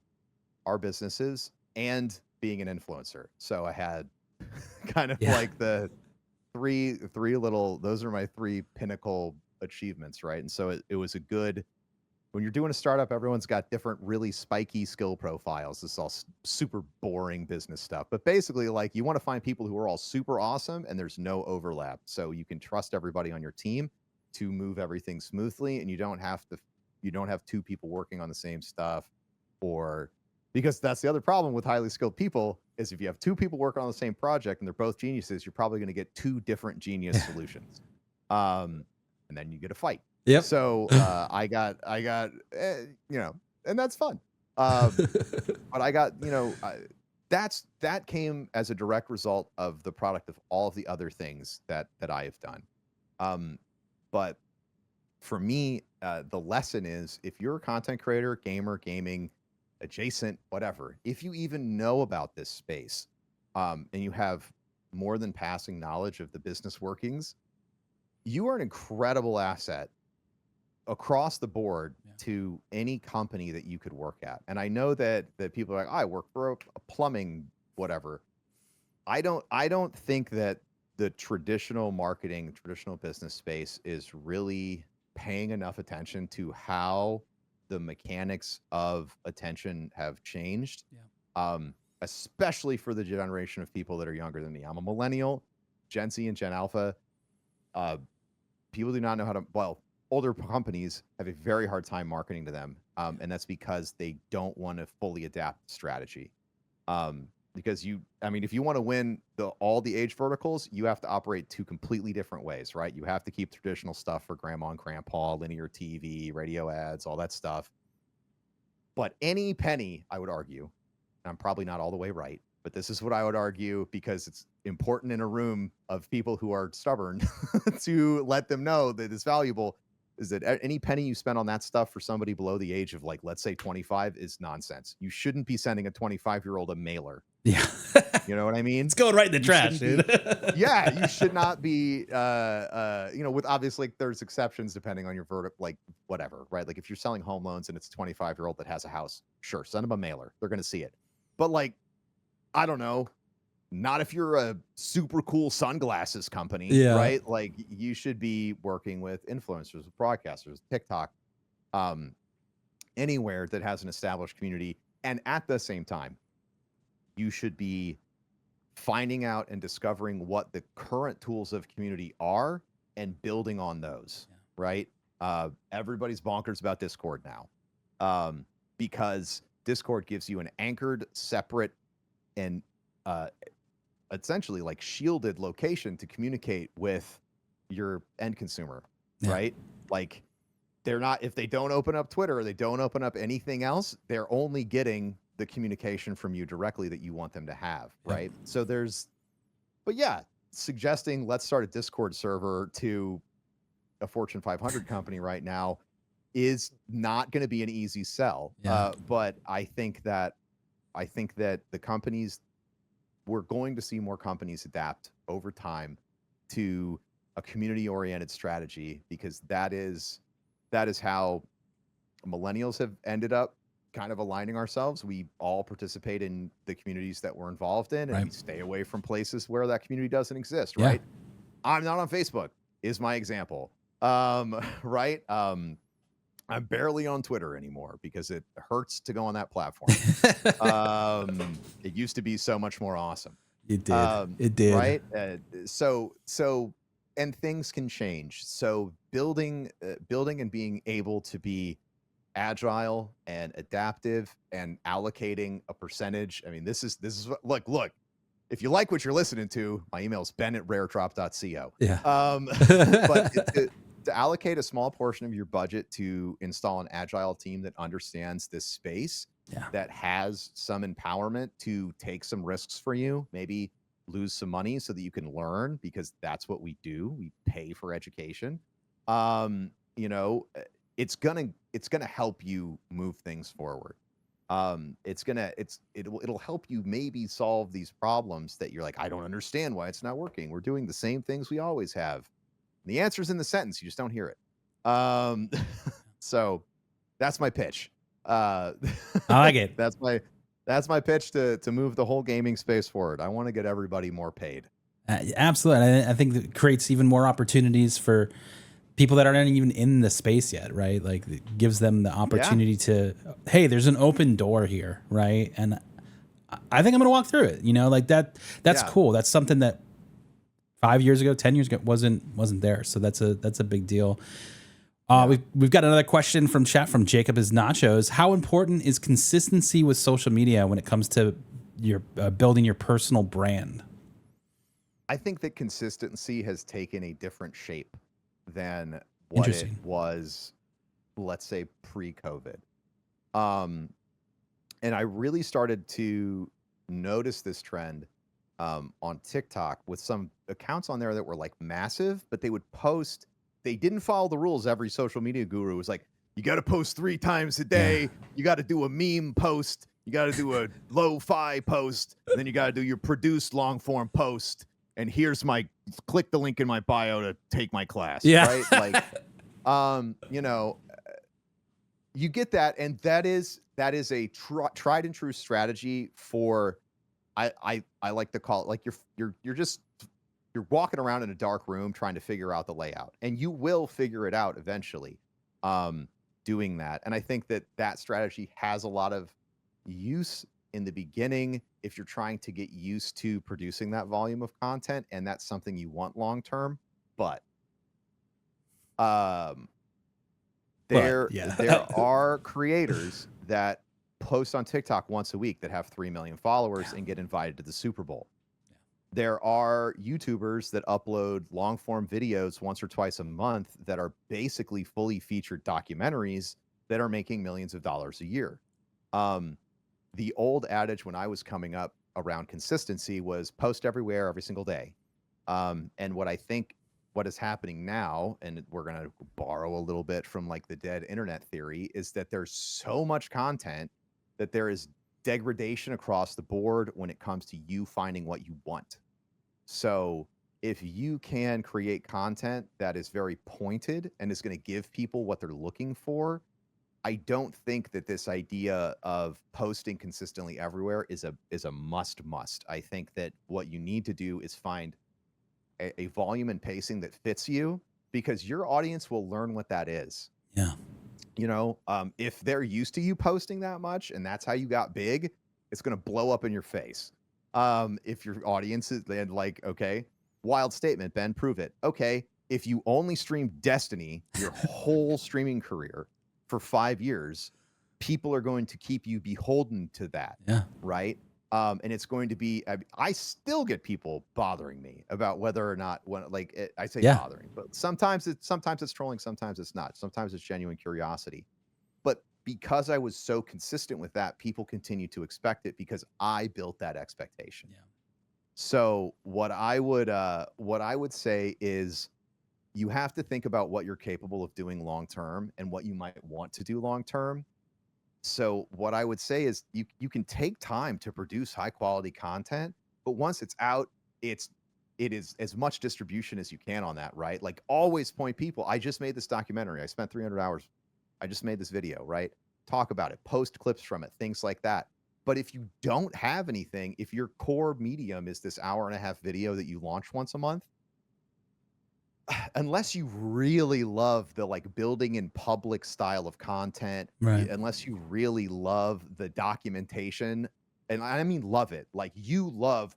our businesses and being an influencer. So I had kind of like the three little, those are my three pinnacle achievements, right? And so it was a good, when you're doing a startup, everyone's got different really spiky skill profiles. This is all super boring business stuff. But basically, like, you want to find people who are all super awesome and there's no overlap. So you can trust everybody on your team to move everything smoothly, and you don't have two people working on the same stuff, or because that's the other problem with highly skilled people is if you have two people working on the same project and they're both geniuses, you're probably going to get two different genius solutions. And then you get a fight. Yep. So I got, and that's fun. But I got, that came as a direct result of the product of all of the other things that I have done. But for me, the lesson is, if you're a content creator, gamer, gaming, adjacent, whatever, if you even know about this space, and you have more than passing knowledge of the business workings, you are an incredible asset across the board to any company that you could work at. And I know that people are like, I work for a plumbing, whatever. I don't think that the traditional marketing, traditional business space is really paying enough attention to how the mechanics of attention have changed. Especially for the generation of people that are younger than me. I'm a millennial, Gen Z and Gen Alpha. People do not know how to, older companies have a very hard time marketing to them. And that's because they don't want to fully adapt strategy. Because if you want to win all the age verticals, you have to operate two completely different ways, right? You have to keep traditional stuff for grandma and grandpa, linear TV, radio ads, all that stuff. But any penny, I would argue, and I'm probably not all the way right, but this is what I would argue, because it's important in a room of people who are stubborn to let them know that it's valuable, is that any penny you spend on that stuff for somebody below the age of, like, let's say 25, is nonsense. You shouldn't be sending a 25-year-old a mailer. Yeah. You know what I mean? It's going right in the trash, dude. You should not be, with, obviously, there's exceptions depending on your verdict, like, whatever, right? Like, if you're selling home loans and it's a 25-year-old that has a house, sure, send them a mailer. They're going to see it. But, like, I don't know, not if you're a super cool sunglasses company, right? Like, you should be working with influencers, with broadcasters, TikTok, anywhere that has an established community. And at the same time, you should be finding out and discovering what the current tools of community are and building on those, right? Everybody's bonkers about Discord now, because Discord gives you an anchored, separate, and essentially like shielded location to communicate with your end consumer, right? Like, they're not, if they don't open up Twitter or they don't open up anything else, they're only getting the communication from you directly that you want them to have, right? So suggesting let's start a Discord server to a Fortune 500 company right now is not going to be an easy sell. But I think that the companies, we're going to see more companies adapt over time to a community-oriented strategy, because that is how millennials have ended up kind of aligning ourselves. We all participate in the communities that we're involved in, and we stay away from places where that community doesn't exist, right? I'm not on Facebook is my example. Right? I'm barely on Twitter anymore because it hurts to go on that platform. It used to be so much more awesome. It did. It did. Right? And things can change. So building and being able to be agile and adaptive and allocating a percentage. I mean, this is what, look, if you like what you're listening to, my email is ben@raredrop.co. But to allocate a small portion of your budget to install an agile team that understands this space, that has some empowerment to take some risks for you, maybe lose some money so that you can learn, because that's what we do. We pay for education. It's gonna help you move things forward. It'll help you maybe solve these problems that you're like, I don't understand why it's not working. We're doing the same things we always have. And the answer's in the sentence, you just don't hear it. So that's my pitch. I like it. That's my pitch to move the whole gaming space forward. I want to get everybody more paid. Absolutely. I think that creates even more opportunities for people that aren't even in the space yet, right? Like it gives them the opportunity to, hey, there's an open door here, right? And I think I'm going to walk through it, like that's cool. That's something that 5 years ago, 10 years ago wasn't there. So that's a big deal. We've got another question from chat from Jacob is Nachos. How important is consistency with social media when it comes to your building your personal brand? I think that consistency has taken a different shape than what it was, let's say, pre-COVID. And I really started to notice this trend on TikTok with some accounts on there that were like massive, but they would post. They didn't follow the rules. Every social media guru was like, you got to post 3 times a day. Yeah. You got to do a meme post. You got to do a lo-fi post. And then you got to do your produced long form post. And here's click the link in my bio to take my class. Yeah. Right. Like, you get that. And that is a tried and true strategy for, I like to call it like you're walking around in a dark room trying to figure out the layout, and you will figure it out eventually doing that. And I think that strategy has a lot of use in the beginning if you're trying to get used to producing that volume of content, and that's something you want long term. But there are creators that post on TikTok once a week that have 3 million followers and get invited to the Super Bowl. There are YouTubers that upload long form videos once or twice a month that are basically fully featured documentaries that are making millions of dollars a year. The old adage when I was coming up around consistency was post everywhere every single day. And what is happening now, and we're going to borrow a little bit from like the dead internet theory, is that there's so much content that there is degradation across the board when it comes to you finding what you want. So if you can create content that is very pointed and is going to give people what they're looking for, I don't think that this idea of posting consistently everywhere is a must. I think that what you need to do is find a volume and pacing that fits you, because your audience will learn what that is. Yeah. If they're used to you posting that much and that's how you got big, it's going to blow up in your face. If your audience is like, okay, wild statement, Ben, prove it. Okay, if you only stream Destiny your whole streaming career for 5 years, people are going to keep you beholden to that. Yeah. Right. And it's going to be, I still get people bothering me about whether or not I say bothering, but sometimes it's trolling. Sometimes it's not. Sometimes it's genuine curiosity. But because I was so consistent with that, people continue to expect it because I built that expectation. Yeah. So what I would say is you have to think about what you're capable of doing long-term and what you might want to do long-term. So what I would say is you can take time to produce high quality content, but once it's out, it is as much distribution as you can on that, right? Like always point people, I just made this documentary. I spent 300 hours. I just made this video, right? Talk about it, post clips from it, things like that. But if you don't have anything, if your core medium is this 1.5-hour video that you launch once a month, unless you really love the like building in public style of content, right, unless you really love the documentation, and I mean love it, like you love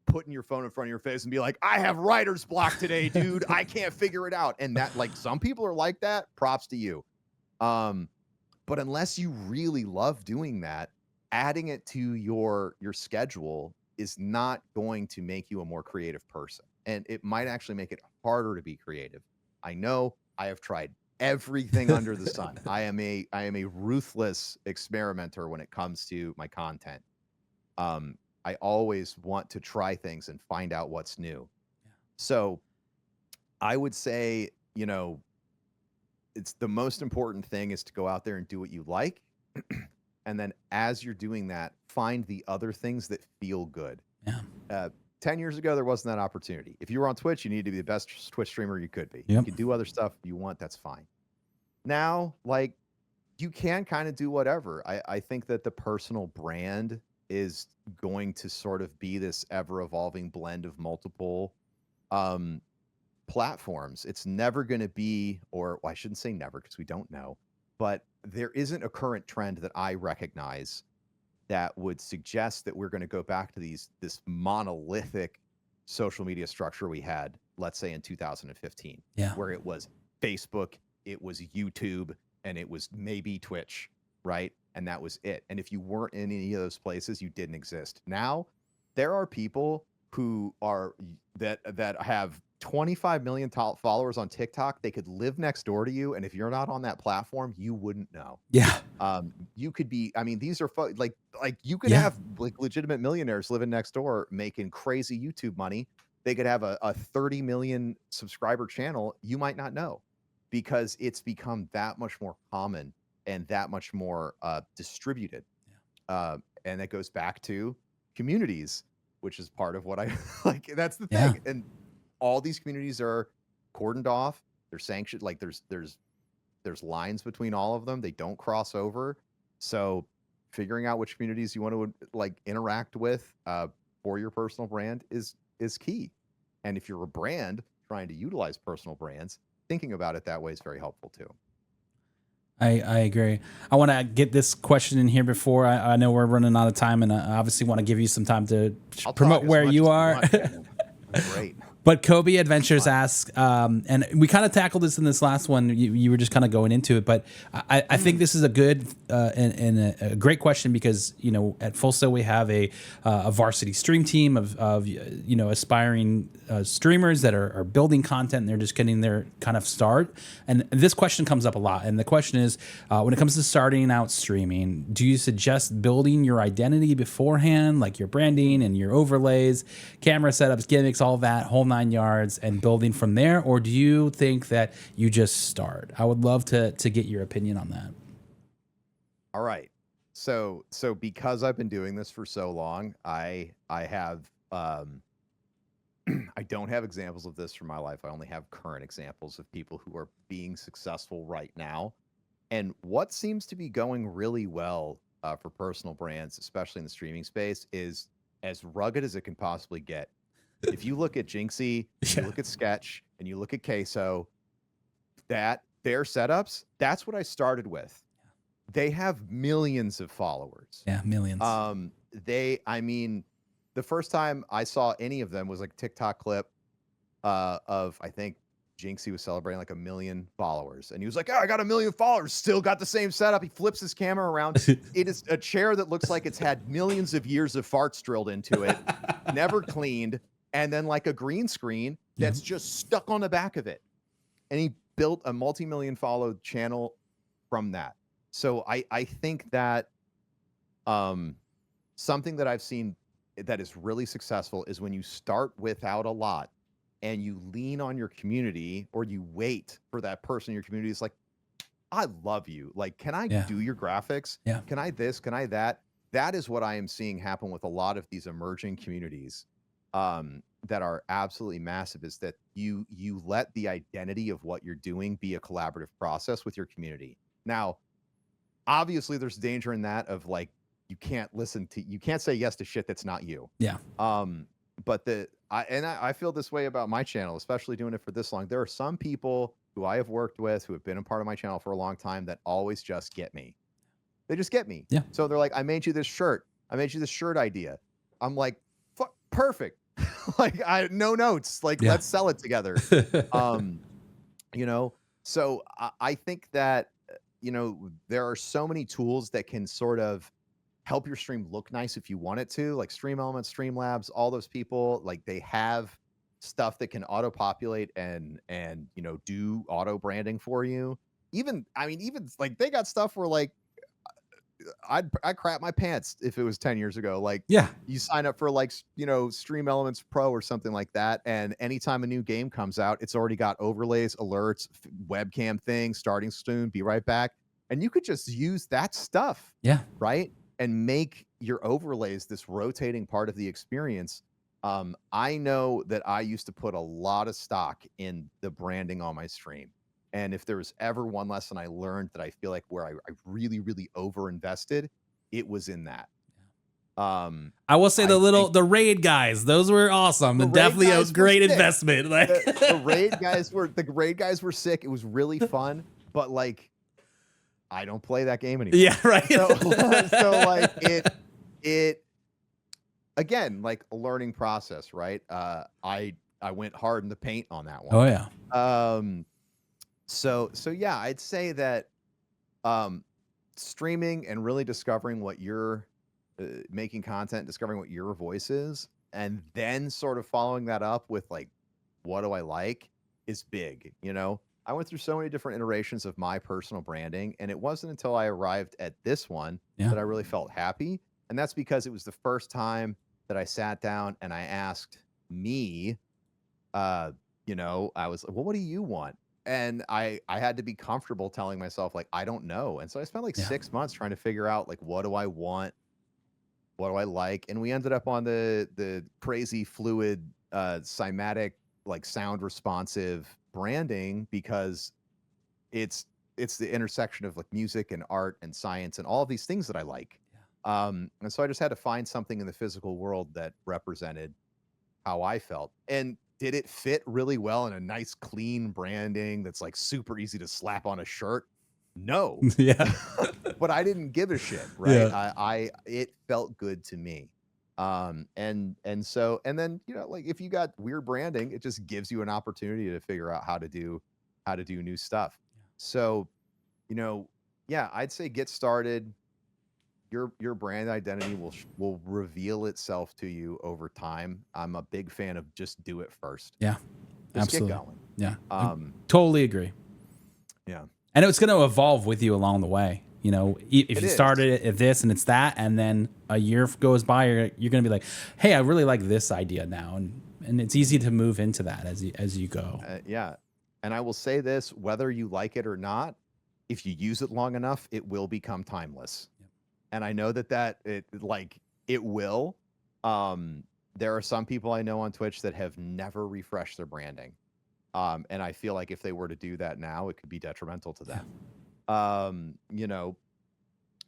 putting your phone in front of your face and be like, I have writer's block today, dude. I can't figure it out. And that, like, some people are like that. Props to you. But unless you really love doing that, adding it to your schedule is not going to make you a more creative person. And it might actually make it harder to be creative. I know I have tried everything under the sun. I am a ruthless experimenter when it comes to my content. I always want to try things and find out what's new. Yeah. So I would say, it's the most important thing is to go out there and do what you like. And then as you're doing that, find the other things that feel good. Yeah. 10 years ago, there wasn't that opportunity. If you were on Twitch, you needed to be the best Twitch streamer you could be. You Yep. could do other stuff you want, that's fine. Now, like, you can kind of do whatever. I think that the personal brand is going to sort of be this ever-evolving blend of multiple platforms. It's never going to be, or well, I shouldn't say never because we don't know, but there isn't a current trend that I recognize that would suggest that we're going to go back to this monolithic social media structure we had, let's say in 2015, where it was Facebook, it was YouTube, and it was maybe Twitch, right? And that was it. And if you weren't in any of those places, you didn't exist. Now, there are people who are that have 25 million followers on TikTok. They could live next door to you, and if you're not on that platform, you wouldn't know. Yeah. You could be. I mean, these are like you could have like legitimate millionaires living next door making crazy YouTube money. They could have a 30 million subscriber channel. You might not know because it's become that much more common and that much more distributed. And that goes back to communities, which is part of what I like. That's the thing. And all these communities are cordoned off. They're sanctioned. Like there's lines between all of them. They don't cross over. So figuring out which communities you want to like interact with for your personal brand is key. And if you're a brand trying to utilize personal brands, thinking about it that way is very helpful too. I agree. I want to get this question in here before I know we're running out of time, and I obviously want to give you some time to promote where you are. Great. But Kobe Adventures asks, and we kind of tackled this in this last one. You were just kind of going into it, but I think this is a good and a great question because at Full Sail we have a varsity stream team of aspiring streamers that are building content and they're just getting their kind of start. And this question comes up a lot. And the question is, when it comes to starting out streaming, do you suggest building your identity beforehand, like your branding and your overlays, camera setups, gimmicks, all that whole 9 yards, and building from there? Or do you think that you just start? I would love to get your opinion on that. All right. So because I've been doing this for so long, I have I don't have examples of this from my life. I only have current examples of people who are being successful right now. And what seems to be going really well for personal brands, especially in the streaming space, is as rugged as it can possibly get. If you look at Jinxie, you look at Sketch, and you look at Queso, their setups, that's what I started with. They have millions of followers. Yeah, millions. The first time I saw any of them was like a TikTok clip of, I think Jinxie was celebrating like 1 million followers. And he was like, oh, I got 1 million followers, still got the same setup. He flips his camera around. It is a chair that looks like it's had millions of years of farts drilled into it, never cleaned, and then like a green screen that's just stuck on the back of it. And he built a multi-million followed channel from that. So I think that something that I've seen that is really successful is when you start without a lot and you lean on your community, or you wait for that person in your community. It's like, I love you. Like, can I do your graphics? Yeah. Can I this? Can I that? That is what I am seeing happen with a lot of these emerging communities that are absolutely massive, is that you let the identity of what you're doing be a collaborative process with your community. Now, obviously there's danger in that of like, you can't say yes to shit that's not you. Yeah. But I feel this way about my channel, especially doing it for this long. There are some people who I have worked with who have been a part of my channel for a long time that always just get me. They just get me. Yeah. So they're like, I made you this shirt. I made you this shirt idea. I'm like, perfect. Like, no notes. Like, let's sell it together. So I think that, there are so many tools that can sort of help your stream look nice if you want it to, like Stream Elements, Streamlabs, all those people, like they have stuff that can auto populate and do auto branding for you. Even like they got stuff where like I'd crap my pants if it was 10 years ago. Like, you sign up for like, Stream Elements Pro or something like that. And anytime a new game comes out, it's already got overlays, alerts, webcam thing, starting soon, be right back. And you could just use that stuff, Yeah. right? And make your overlays this rotating part of the experience. I know that I used to put a lot of stock in the branding on my stream. And if there was ever one lesson I learned that I feel like where I really, really over invested, it was in that. I will say I think the raid guys, those were awesome the and raid definitely a guys were great sick. investment. Like the raid guys were sick. It was really fun, but like I don't play that game anymore. yeah, right. So like it again, like a learning process, right? I went hard in the paint on that one. Oh yeah. So yeah, I'd say that streaming and really discovering what you're making content, discovering what your voice is, and then sort of following that up with like, what do I like is big. You know, I went through so many different iterations of my personal branding, and it wasn't until I arrived at this one that I really felt happy. And that's because it was the first time that I sat down and I asked me, you know, I was like, well, what do you want? And I had to be comfortable telling myself like, I don't know. And so I spent like 6 months trying to figure out like, what do I want? What do I like? And we ended up on the crazy fluid, cymatic, like sound responsive branding, because it's the intersection of like music and art and science and all of these things that I like. And so I just had to find something in the physical world that represented how I felt. And did it fit really well in a nice clean branding that's like super easy to slap on a shirt? No. Yeah. But I didn't give a shit, right? Yeah. It felt good to me. And so, and then, you know, like if you got weird branding, it just gives you an opportunity to figure out how to do new stuff. So, you know, yeah, I'd say get started. Your brand identity will reveal itself to you over time. I'm a big fan of just do it first. Yeah. Just Absolutely. get going. Yeah. I totally agree. Yeah. And it's going to evolve with you along the way. You know, if you started at this and it's that, and then a year goes by, you're going to be like, hey, I really like this idea now. And it's easy to move into that as you go. Yeah. And I will say this, whether you like it or not, if you use it long enough, it will become timeless. Yep. And I know that it will. There are some people I know on Twitch that have never refreshed their branding. And I feel like if they were to do that now, it could be detrimental to them. You know,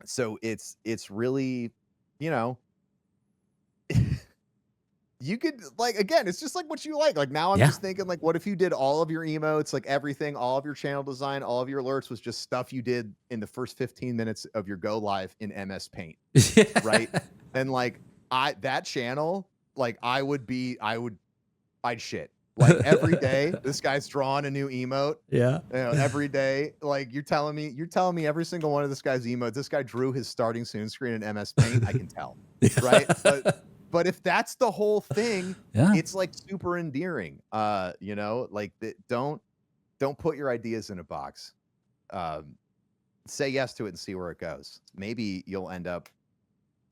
so it's really, you know, you could like, again, it's just like what you like. Like now I'm just thinking like, what if you did all of your emotes, like everything, all of your channel design, all of your alerts was just stuff you did in the first 15 minutes of your go live in MS Paint. Right. And like that channel, like I'd shit. Like every day, this guy's drawing a new emote. Yeah. You know, every day, like you're telling me every single one of this guy's emotes, this guy drew his starting soon screen in MS Paint. I can tell, right? But if that's the whole thing, it's like super endearing. You know, like don't put your ideas in a box. Say yes to it and see where it goes. Maybe you'll end up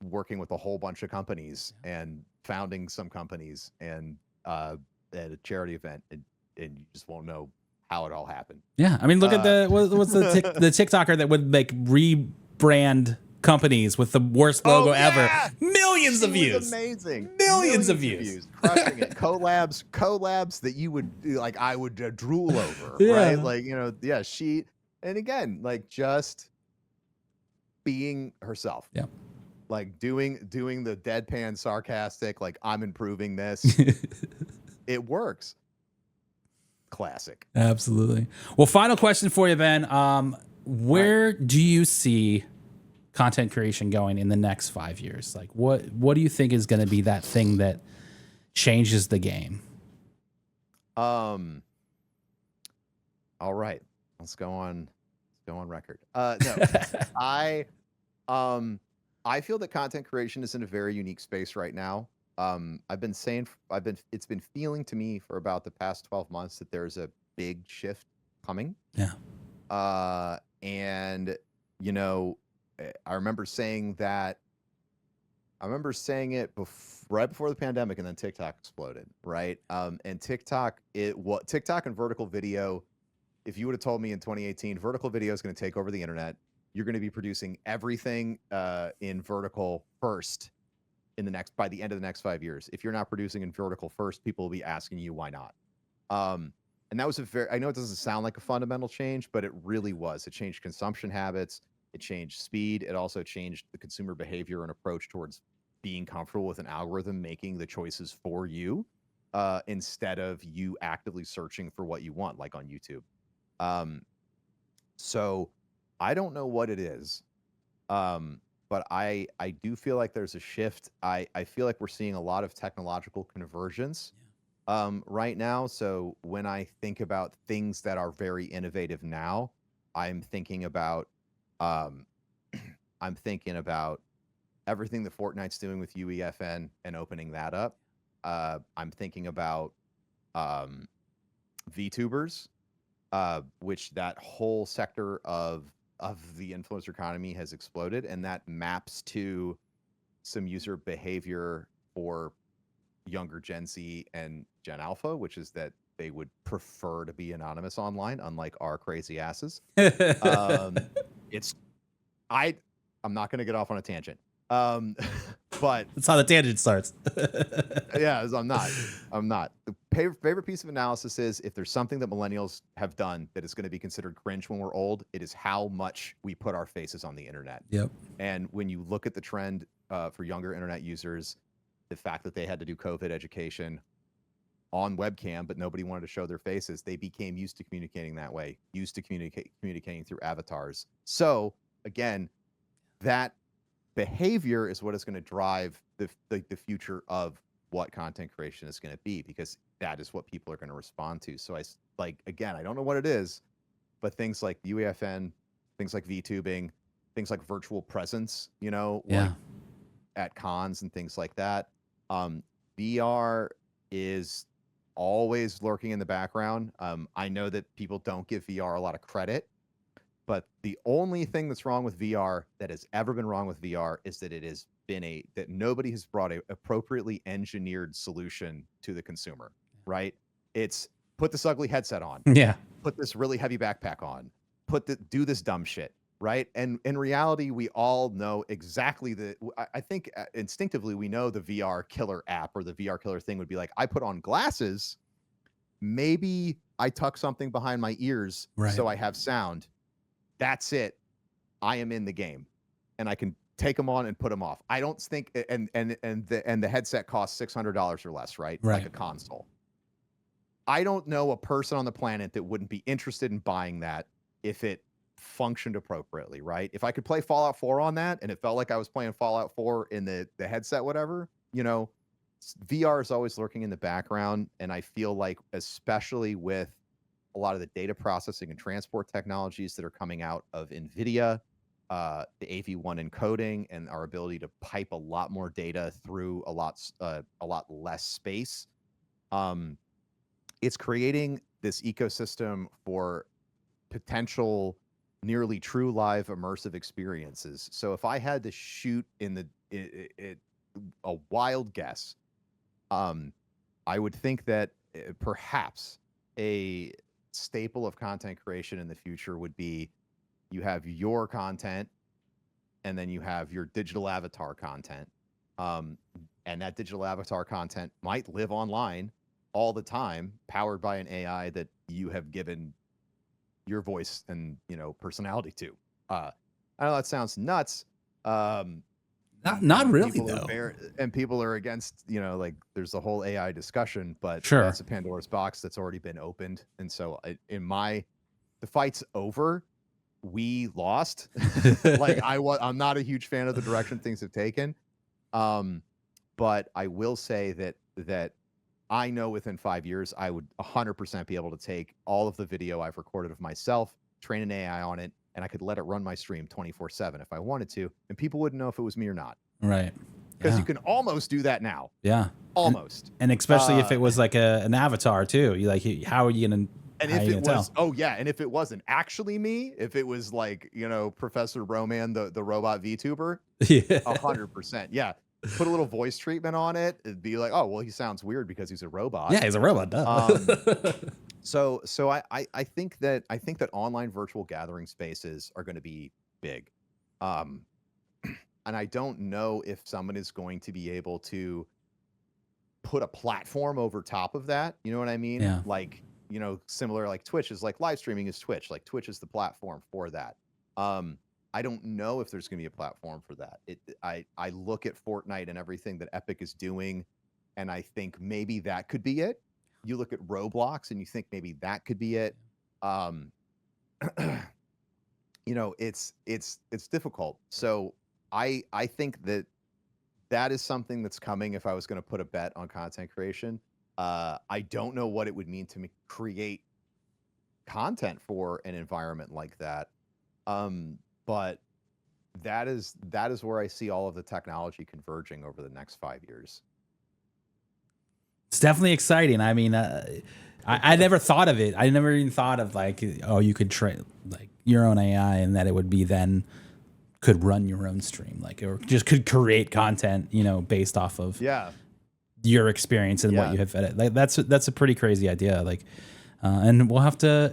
working with a whole bunch of companies and founding some companies and at a charity event, and you just won't know how it all happened. Yeah, I mean, look at what's the TikToker that would like rebrand companies with the worst logo ever. Millions of views. Amazing. Millions of views. Crushing it. Collabs that you would like, I would drool over, right? Like, you know, she, and again, like just being herself. Yeah. Like doing the deadpan sarcastic, like I'm improving this. It works. Classic. Absolutely. Well, final question for you, Ben. Where do you see content creation going in the next 5 years? Like what do you think is going to be that thing that changes the game? All right. Let's go on record. No. I feel that content creation is in a very unique space right now. It's been feeling to me for about the past 12 months that there's a big shift coming. Yeah. And you know, I remember saying it right before the pandemic, and then TikTok exploded, right? And TikTok and vertical video, if you would have told me in 2018, vertical video is going to take over the internet, you're going to be producing everything in vertical first by the end of the next 5 years. If you're not producing in vertical first, people will be asking you why not. And that was I know it doesn't sound like a fundamental change, but it really was. It changed consumption habits. It changed speed. It also changed the consumer behavior and approach towards being comfortable with an algorithm making the choices for you instead of you actively searching for what you want, like on YouTube. So I don't know what it is, but I do feel like there's a shift. I feel like we're seeing a lot of technological convergence right now. So when I think about things that are very innovative now, I'm thinking about everything that Fortnite's doing with UEFN and opening that up. I'm thinking about VTubers, which that whole sector of the influencer economy has exploded, and that maps to some user behavior for younger Gen Z and Gen Alpha, which is that they would prefer to be anonymous online, unlike our crazy asses. I'm not going to get off on a tangent. But that's how the tangent starts. Yeah, I'm not. The favorite piece of analysis is if there's something that millennials have done that is going to be considered cringe when we're old, it is how much we put our faces on the internet. Yep. And when you look at the trend for younger internet users, the fact that they had to do COVID education on webcam, but nobody wanted to show their faces, they became used to communicating that way, used to communicating through avatars. So again, that behavior is what is going to drive the future of what content creation is going to be, because that is what people are going to respond to. So again, I don't know what it is, but things like UEFN, things like VTubing, things like virtual presence, like at cons and things like that. VR is always lurking in the background. I know that people don't give VR a lot of credit, but the only thing that's wrong with VR that has ever been wrong with VR is that that nobody has brought a appropriately engineered solution to the consumer, right? It's put this ugly headset on. Yeah. Put this really heavy backpack on. Do this dumb shit, right? And in reality, we all know exactly I think instinctively we know the VR killer app or the VR killer thing would be like, I put on glasses, maybe I tuck something behind my ears so I have sound. That's it. I am in the game, and I can take them on and put them off. I don't think, and the headset costs $600 or less, right? Like a console. I don't know a person on the planet that wouldn't be interested in buying that if it functioned appropriately, right? If I could play Fallout 4 on that, and it felt like I was playing Fallout 4 in the headset, whatever, VR is always lurking in the background, and I feel like, especially with a lot of the data processing and transport technologies that are coming out of NVIDIA, the AV1 encoding, and our ability to pipe a lot more data through a lot less space. It's creating this ecosystem for potential nearly true live immersive experiences. So if I had to shoot in a wild guess, I would think that perhaps a staple of content creation in the future would be you have your content and then you have your digital avatar content. And that digital avatar content might live online all the time, powered by an AI that you have given your voice and personality to. I know that sounds nuts. Not really though. And people are against, like there's a whole AI discussion, but sure, that's a Pandora's box that's already been opened. And so the fight's over. We lost. I'm not a huge fan of the direction things have taken. But I will say that I know within 5 years, I would 100% be able to take all of the video I've recorded of myself, train an AI on it, and I could let it run my stream 24/7 if I wanted to, and people wouldn't know if it was me or not. Right. Because you can almost do that now. Yeah. Almost. And especially if it was like an avatar too. How are you going to... And if it was, and if it wasn't actually me, if it was like, ProfessorBroman, the robot VTuber, 100%. Yeah. Put a little voice treatment on it. It'd be like, oh, well, he sounds weird because he's a robot. Yeah, he's a robot. Duh. So I think that online virtual gathering spaces are going to be big. And I don't know if someone is going to be able to put a platform over top of that. You know what I mean? Yeah. Like, you know, similar like Twitch is like live streaming is Twitch. Like Twitch is the platform for that. I don't know if there's going to be a platform for that. I look at Fortnite and everything that Epic is doing, and I think maybe that could be it. You look at Roblox and you think maybe that could be it. You know, it's difficult. So I think that is something that's coming if I was going to put a bet on content creation. I don't know what it would mean to create content for an environment like that. But that is where I see all of the technology converging over the next 5 years. It's definitely exciting. I mean, I never thought of it. I never even thought of like, oh, you could train like your own AI and that it would be then could run your own stream, like, or just could create content, you know, based off of your experience and what you have fed it. Like, that's a pretty crazy idea. Like, and we'll have to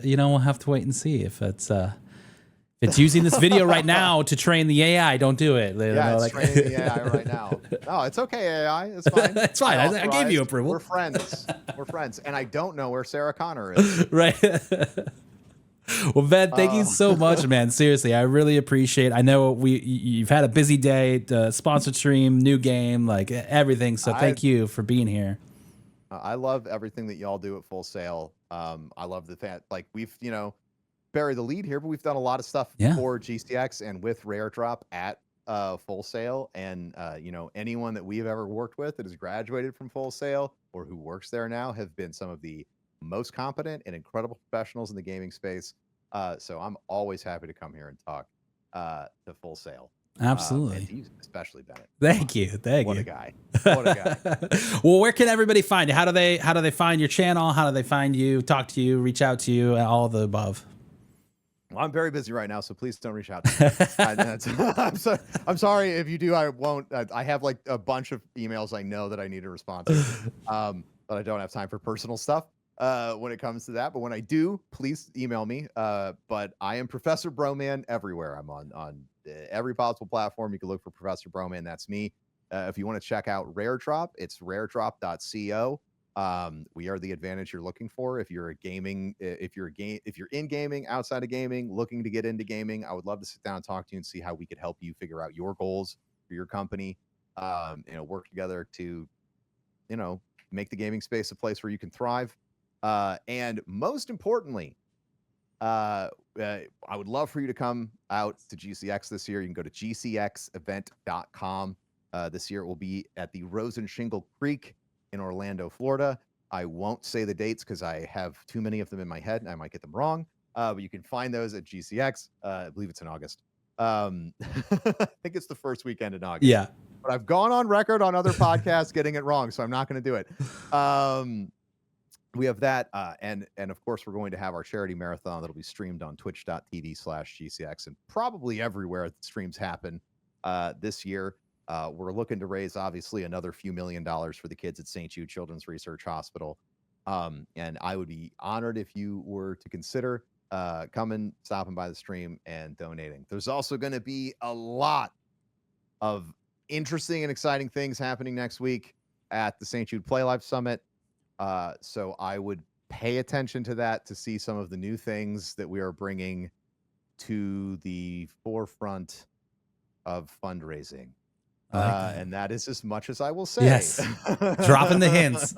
wait and see if it's using this video right now to train the AI. Don't do it. It's training the AI right now. No, it's okay, AI. It's fine. It's fine. I gave you approval. We're friends. We're friends. And I don't know where Sarah Connor is. Right. Well, Ben, thank you so much, man. Seriously, I really appreciate. I know you've had a busy day, sponsored stream, new game, like everything. So thank you for being here. I love everything that y'all do at Full Sail. I love the fact, like, we've, you know, bury the lead here, but we've done a lot of stuff for GCX and with Rare Drop at Full Sail. And you know, anyone that we've ever worked with that has graduated from Full Sail or who works there now have been some of the most competent and incredible professionals in the gaming space. So I'm always happy to come here and talk to Full Sail. Absolutely. And you especially, Bennett. Thank you. What a guy. What a guy. Well, where can everybody find you? How do they find your channel? How do they find you, talk to you, reach out to you, all of the above? Well, I'm very busy right now, so please don't reach out to me. I'm sorry if you do. I won't. I have like a bunch of emails I know that I need to respond to, but I don't have time for personal stuff when it comes to that. But when I do, please email me. But I am ProfessorBroman everywhere. I'm on every possible platform. You can look for ProfessorBroman. That's me. If you want to check out Rare Drop, it's raredrop.co. We are the advantage you're looking for. If you're in gaming, outside of gaming, looking to get into gaming, I would love to sit down and talk to you and see how we could help you figure out your goals for your company. You know, work together to, you know, make the gaming space a place where you can thrive. And most importantly, I would love for you to come out to GCX this year. You can go to gcxevent.com. This year it will be at the Rose and Shingle Creek in Orlando, Florida. I won't say the dates because I have too many of them in my head and I might get them wrong. But you can find those at GCX. I believe it's in August. I think it's the first weekend in August. Yeah. But I've gone on record on other podcasts getting it wrong, so I'm not going to do it. We have that. And of course, we're going to have our charity marathon that'll be streamed on twitch.tv/GCX and probably everywhere the streams happen this year. We're looking to raise, obviously, another few $1 million for the kids at St. Jude Children's Research Hospital. And I would be honored if you were to consider coming, stopping by the stream, and donating. There's also going to be a lot of interesting and exciting things happening next week at the St. Jude Play Life Summit. So I would pay attention to that to see some of the new things that we are bringing to the forefront of fundraising. And that is as much as I will say. Yes. Dropping the hints.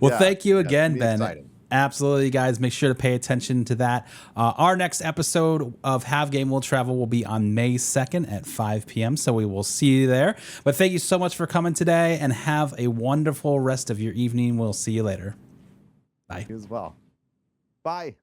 Well, thank you again, Ben. Exciting. Absolutely, guys. Make sure to pay attention to that. Our next episode of Have Game Will Travel will be on May 2nd at 5 p.m. So we will see you there. But thank you so much for coming today and have a wonderful rest of your evening. We'll see you later. Bye. You as well. Bye.